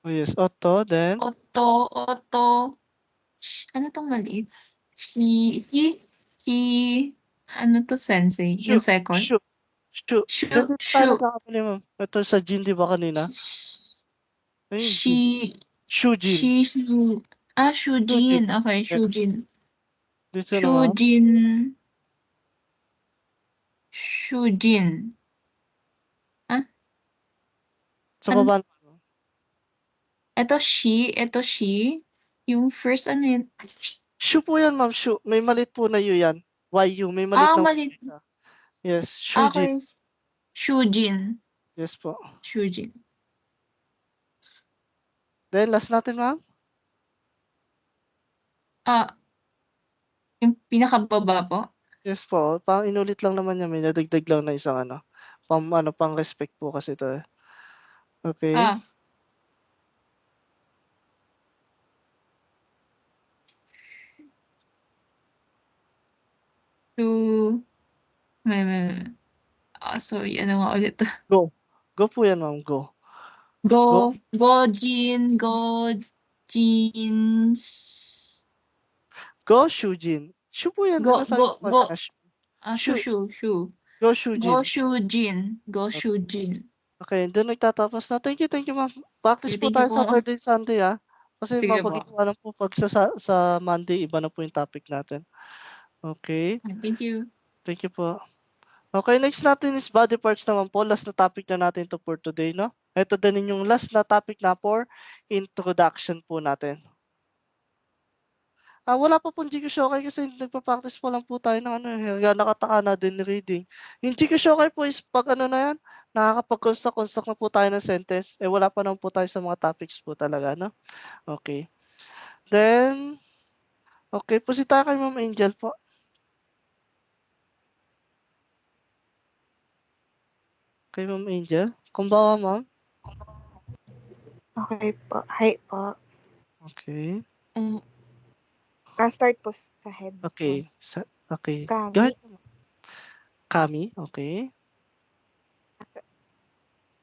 Oh, yes. Otto, then?
Otto. Ano tong maliit? Ano to, sensei? Yung second?
Shu. Tayo nagkakamali, ma'am. Ito sa Jin, di ba kanina? Shujin.
Shujin. Okay, Shujin.
Dito na, ma'am.
Shujin.
Sa baba.
Ito she. Yung first ano yun?
Shu po yan, ma'am. Shu. May malit po na yu yan. YU. May malit na
malit.
Yes, Shujin.
Okay. Shujin.
Yes po.
Shujin.
Then, last natin, ma'am.
Yung pinakababa po?
Yes po. Inulit lang naman niya. May nadagdag lang na isang pang respect po kasi ito eh. Okay. Sorry, ano nga ulit? Go. Go po yan, ma'am. Go.
Gojin.
Go, Shujin. Shu po yan. Go.
Shu.
Go, Shujin.
Go, Shujin.
Okay, doon nagtatapos na. Thank you, ma'am. Practice po tayo Saturday, Sunday, Kasi mapagagawa lang po pag sa Monday, iba na po yung topic natin. Okay.
Thank you.
Thank you po. Okay, next natin is body parts naman po. Last na topic na natin to for today, no? Ito din yung last na topic na for introduction po natin. Wala pa pong GQ Shokay kasi nagpa-practice pa lang po tayo ng nakataka na din reading. Yung GQ Shokay po is pag na yan, nakakapag-construct na po tayo ng sentence. Wala pa naman po tayo sa mga topics po talaga, no? Okay. Then, Okay, pusita kay Ma'am Angel po. Kay Ma'am Angel. Konbawa, ma'am.
Okay po. Hi po.
Okay.
Start po sa head.
Okay. Okay. Go
Kami.
ahead. Kami. Okay.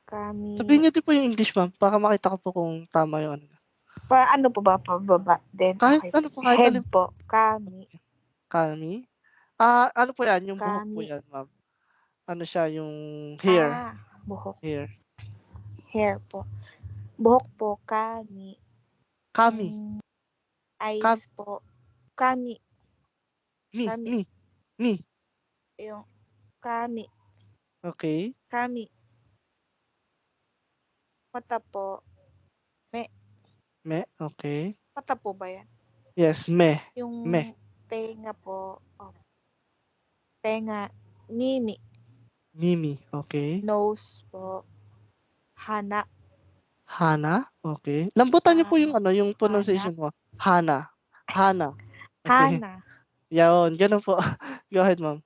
Kami.
Sabihin niyo din po yung English, ma'am, para makita ko po kung tama yung ano.
Ano po ba? Pababa din.
Kahit
Okay.
ano po, kahit
Head
alin
po. Kami.
Kami. Ano po yan? Yung buhok po
Kami.
yan, ma'am. Ano siya, yung hair.
Buhok.
Hair.
Hair po. Buhok po. Kami.
Kami.
Eyes po. Kami.
Me.
Yung kami.
Okay.
Kami. Mata po.
Me. Okay.
Mata po ba yan?
Yes, me.
Yung
Me.
tenga po. Tenga. Mimi.
Mimi. Okay.
Nose po. Hana.
Hana. Okay. Lambutan niyo po yung ano, yung pronunciation mo. Hana. Okay.
Hana.
Yan, ganun po. Go ahead, ma'am.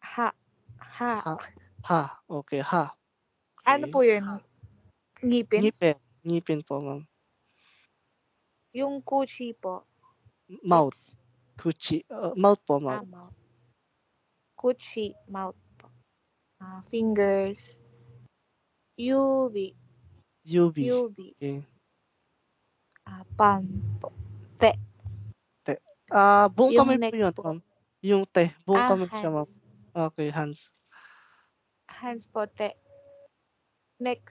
Ha.
Okay, ha.
Ano po yun? Ngipin?
Ngipin po, ma'am.
Yung kuchi po.
Mouth. Kuchi. Mouth po, ma'am.
Mouth. Kuchi. Mouth po. Fingers. Yubi.
Okay.
Palm po. Te.
Buong
Yung
kamay po
neck
yun,
po.
ma'am. Yung te. Buong kamay po siya, ma'am.
Hands.
Okay, hands.
Hands po, te. Neck.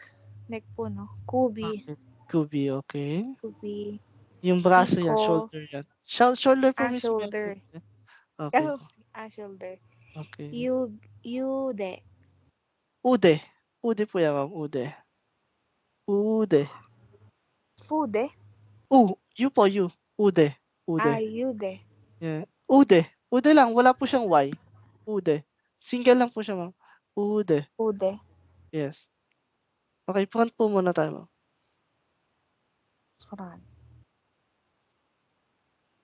Neck po, no? Kubi.
Kubi, okay.
Kubi.
Yung braso yan,
Siko.
shoulder yan. Shoulder po mismo.
Shoulder.
Okay.
Shoulder.
Okay.
Yude.
Ude po yan, ma'am. Ude.
Fude?
You po, you. Ude.
Yude.
Yeah. Ude lang. Wala po siyang Y. Ude. Single lang po siya, ma'am. Ude. Yes. Okay, front po muna tayo, ma'am.
Front.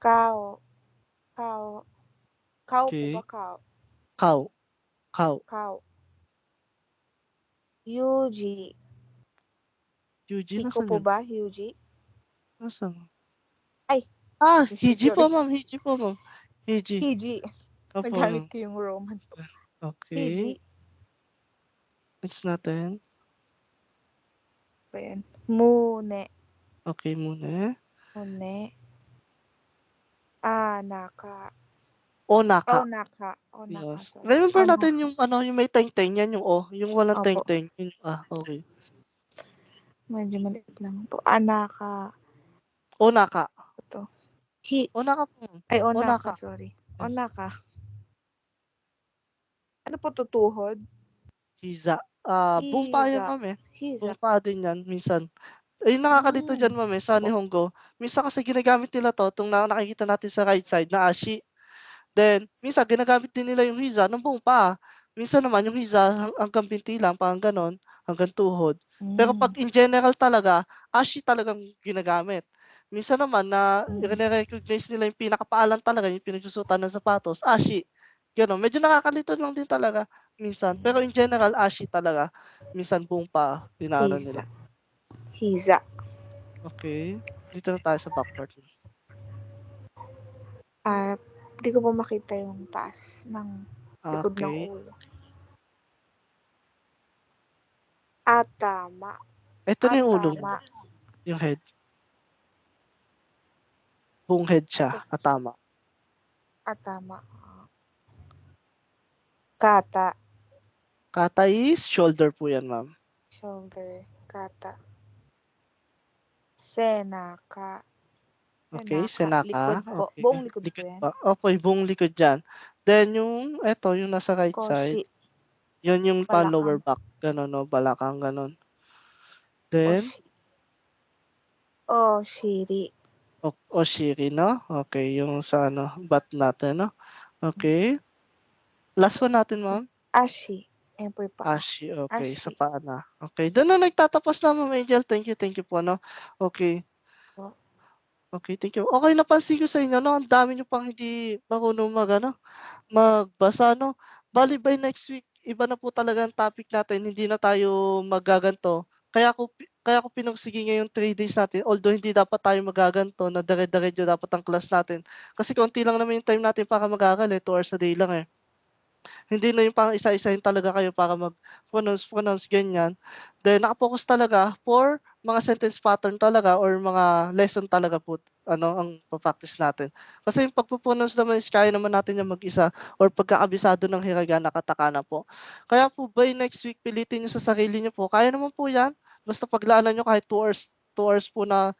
Cow. Cow
Okay.
po ba?
Cow.
Yuji.
Yuji,
Siko
nasan
po
yun?
ba? Yuji?
Nasan?
Ay.
Hiji po,
Sorry.
ma'am. Hiji po, ma'am.
Hiji.
Opo,
Nagamit
ma'am.
ko yung Roman po.
Okay.
Hiji.
Next natin.
Ayan. Mune.
Okay, muna. Onaka. Yes.
Sorry.
Remember natin yung ano, yung may teng-teng, yan yung O. Yung walang
Opo.
teng-teng. Okay.
Medyo maliit lang po. Onaka.
Onaka.
Ito.
Onaka po.
Onaka. Sorry. Onaka. Ano po tutuhod?
Hiza. Buong pa yan, ma'am eh.
Hiza.
Buong pa din yan, minsan. Yung nakakalito dyan, ma'am eh, sa Nihongo. Minsan kasi ginagamit nila to, itong nakikita natin sa right side na ashi. Then, minsan ginagamit din nila yung hiza ng buong paa. Minsan naman yung hiza hanggang binti lang, parang ganon, hanggang tuhod. Pero pag in general talaga, ashi talagang ginagamit. Minsan naman na i-recognize nila yung pinakapaalan talaga, yung pinagsusutan ng sapatos, ashi. Ganon. Medyo nakakalito lang din talaga minsan. Pero in general, ashi talaga. Minsan buong paa, dinaanan nila.
Hiza.
Okay. Dito na tayo sa back part.
Hindi ko pa makita yung taas ng likod ng ulo. Atama.
Ito na yung ulo mo. Yung head. Buong head siya. Atama.
Kata.
Kata is shoulder po yan, ma'am.
Shoulder. Kata. Senaka.
Okay, senaka.
Likod po.
Okay.
Buong likod po yan.
Opo, buong likod dyan. Then yung nasa right side. Yun yung lower back. Ganon, no? Balakang, ganon. Then?
Oshiri.
Oshiri, no? Okay, yung sa bat natin, no? Okay. Last one natin, ma'am.
Ashi.
Ashi, okay. Sa paa na. Okay, doon na nagtatapos na, Ma'am Angel. Thank you po, no? Okay. Okay, thank you. Okay, napansin ko sa inyo 'no, ang dami niyo pang hindi marunong magbasa 'no. Bale by next week iba na po talaga ang topic natin, hindi na tayo maggaganto. Kaya ko pinursige ngayong 3 days natin, although hindi dapat tayo maggaganto na dire-diretso dapat ang class natin. Kasi konti lang naman yung time natin para mag-aral, 2 hours a day lang, eh. Hindi na yung pang isa-isahin talaga kayo para mag-pronounce, ganyan. Then naka-focus talaga for mga sentence pattern talaga or mga lesson talaga po ang pa-practice natin. Kasi yung pagpo-pronounce naman is kaya naman natin yan mag-isa or pagkakabisado ng hiragana, katakana po. Kaya po by next week pilitin niyo sa sarili niyo po, kaya naman po yan, basta paglaanan niyo kahit 2 hours po na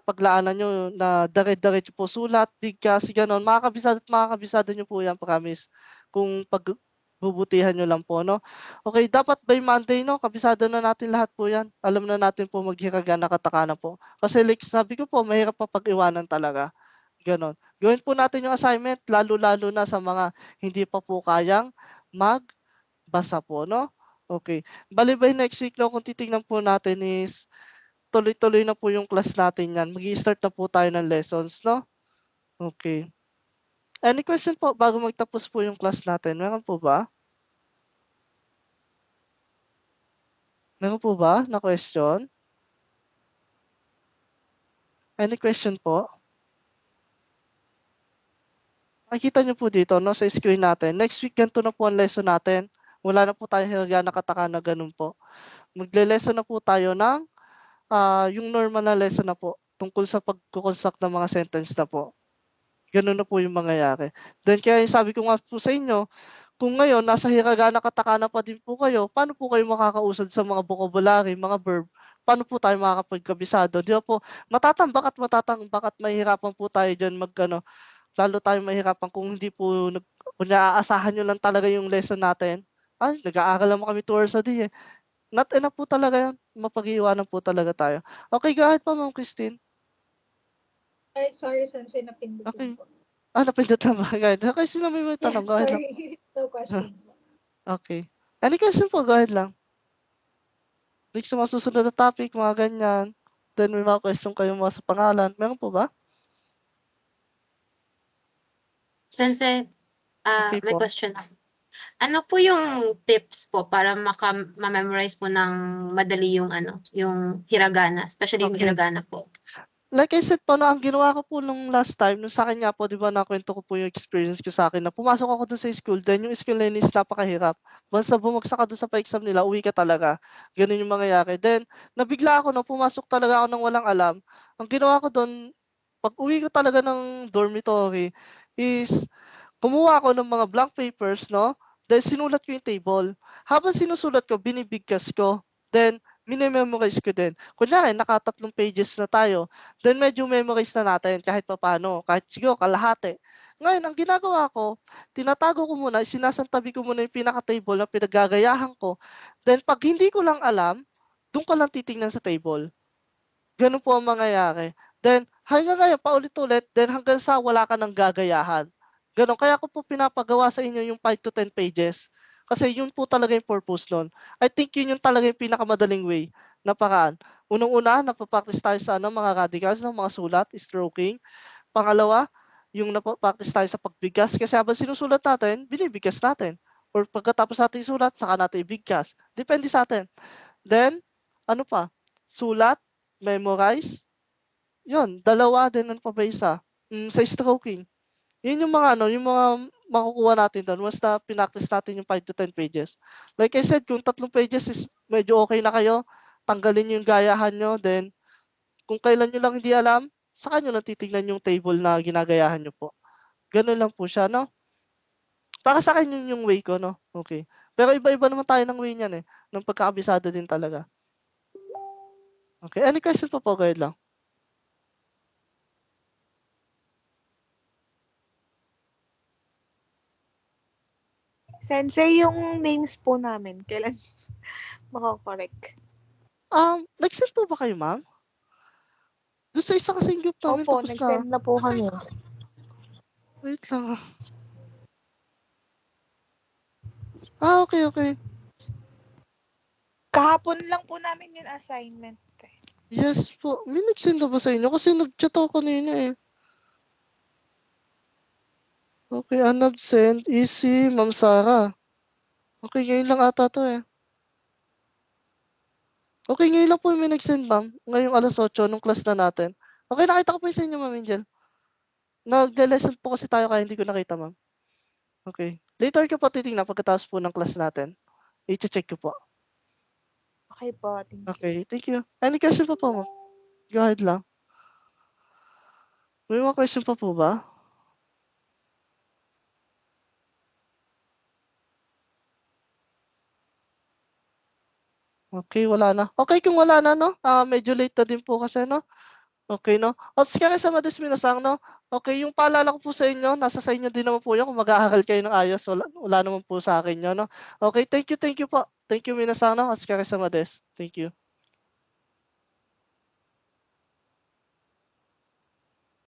paglaanan niyo na dire-diretso po sulat, bigkas, gano'n. Makakabisado niyo po yan, promise. Kung pagbubutihan niyo lang po 'no. Okay, dapat by Monday 'no, kabisado na natin lahat po yan. Alam na natin po maghiragana, katakana po. Kasi like sabi ko po, mahirap mapag-iwanan talaga, gano'n. Gawin po natin yung assignment lalo-lalo na sa mga hindi pa po kayang magbasa po 'no. Okay, bale by next week 'no, kung titingnan po natin is tuloy-tuloy na po yung class natin yan. Mag-i-start na po tayo ng lessons 'no. Okay. Any question po bago magtapos po yung class natin, meron po ba? Meron po ba na question? Any question po? Makikita niyo po dito 'no, sa screen natin. Next week ganito na po ang lesson natin. Wala na po tayong hiragana, katakana, gano'n po. Magle-lesson na po tayo ng, yung normal na lesson na po tungkol sa pagko-construct ng mga sentence na po. Gano'n na po yung mangyayari. Then kaya yung sabi ko nga po sa inyo, kung ngayon nasa hiragana, katakana pa din po kayo, paano po kayo makakausad sa mga vocabulary, mga verb? Paano po tayo makakapagkabisado? 'Di ba po, matatambak at mahihirapan po tayo diyan lalo tayong mahihirapan kung hindi po aasahan niyo lang talaga yung lesson natin. Ay, nag-aaral naman kami 2 hours a day, eh. Not enough po talaga 'yun, mapag-iiwanan po talaga tayo. Okay, go ahead po Ma'am Christine.
Ay, sorry Sensei, napindot
Okay.
lang po.
Napindot lang ba? Go ahead. Okay, sino may
Yeah,
tanong? Go ahead lang.
sorry. No questions po.
Okay. Any question po? Go ahead lang. Like sa mga susunod na topic, mga ganyan. Then may mga question kayo mga sa pangalan. Meron po ba?
Sensei,
Okay
may
po.
question ako. Ano po yung tips po para ma-memorize po ng madali yung yung hiragana, especially yung
Okay.
hiragana po?
Like I said po ang ginawa ko po nung last time, nung sa'kin nga po 'di ba nakuwento ko po yung experience ko sa'kin na pumasok ako dun sa school, then yung school na yun is napakahirap. Once na bumagsak ka dun sa pa-exam nila, uwi ka talaga. Gano'n yung mangyayari. Then nabigla ako 'no, pumasok talaga ako ng walang alam. Ang ginawa ko dun, pag-uwi ko talaga ng dormitory is kumuha ako ng mga blank papers 'no, then sinulat ko yung table. Habang sinusulat ko, binibigkas ko. Then mine-memorize ko din. Kunyari naka-3 pages na tayo, then medyo memorize na natin kahit papaano, kahit siguro kalahati. Ngayon ang ginagawa ko, tinatago ko muna, sinasantabi ko muna yung pinaka-table na pinaggagayahan ko. Then 'pag hindi ko lang alam, dun ko lang titingnan sa table. Gano'n po ang mangyayari. Then hanggang ngayon paulit-ulit, then hanggang sa wala ka ng gagayahan. Gano'n. Kaya ko po pinapagawa sa inyo yung 5 to 10 pages. Kasi yun po talaga yung purpose nun. I think yun yung talaga yung pinakamadaling way na paraan. Unang-una, napa-practice tayo sa mga radicals, mga sulat, stroking. Pangalawa, yung napa-practice tayo sa pagbigkas kasi habang sinusulat natin, binibigkas natin. Or pagkatapos natin isulat, saka natin ibigkas. Depende sa atin. Then, ano pa? Sulat, memorize, yun, dalawa din ano pa ba isa? Sa stroking. Yun yung mga yung mga makukuha natin dun once na pinractice natin yung 5 to 10 pages. Like I said, kung 3 pages is medyo okay na kayo, tanggalin niyo yung gayahan niyo, then kung kailan niyo lang hindi alam, saka niyo lang titignan yung table na ginagayahan niyo po. Gano'n lang po siya 'no. Para sa'kin yun yung way ko 'no, okay. Pero iba-iba naman tayo ng way niyan, ng pagkakabisado din talaga. Okay, any question pa po? Go ahead lang.
Sensei, yung names po namin, kailan mako-correct?
Nag-send po ba kayo, ma'am? Doon sa isa kasing group namin
Opo,
tapos na.
nag-send na po kami.
Wait lang. Okay.
Kahapon lang po namin yung assignment.
Yes po. May nag-send na ba sa inyo? Kasi nag-chat ako kanina eh. Okay, ang nag-send is si Ma'am Sara. Okay, ngayon lang ata to eh. Okay, ngayon lang po yung may nag-send, ma'am. Ngayong 8:00 nung class na natin. Okay, nakita ko po yung sa inyo, Ma'am Angel. Nag-lesson po kasi tayo kaya hindi ko nakita, ma'am. Okay. Later ko po titingnan pagkatapos po ng class natin. I-check ko po.
Okay po. Thank you.
Okay, thank you. Any question pa po, ma'am? Go ahead lang. May mga question pa po ba? Okay, wala na. Okay, kung wala na, no? Medyo late na din po kasi, no? Okay, no? O, sige sa Madis Minasang, no? Okay, yung paalala ko po sa inyo, nasa sa inyo din naman po yan kung mag-aaral kayo ng ayos. Wala naman po sa akin yun, no? Okay, thank you po. Thank you, Minasang, no? O, sige sa Madis. Thank you.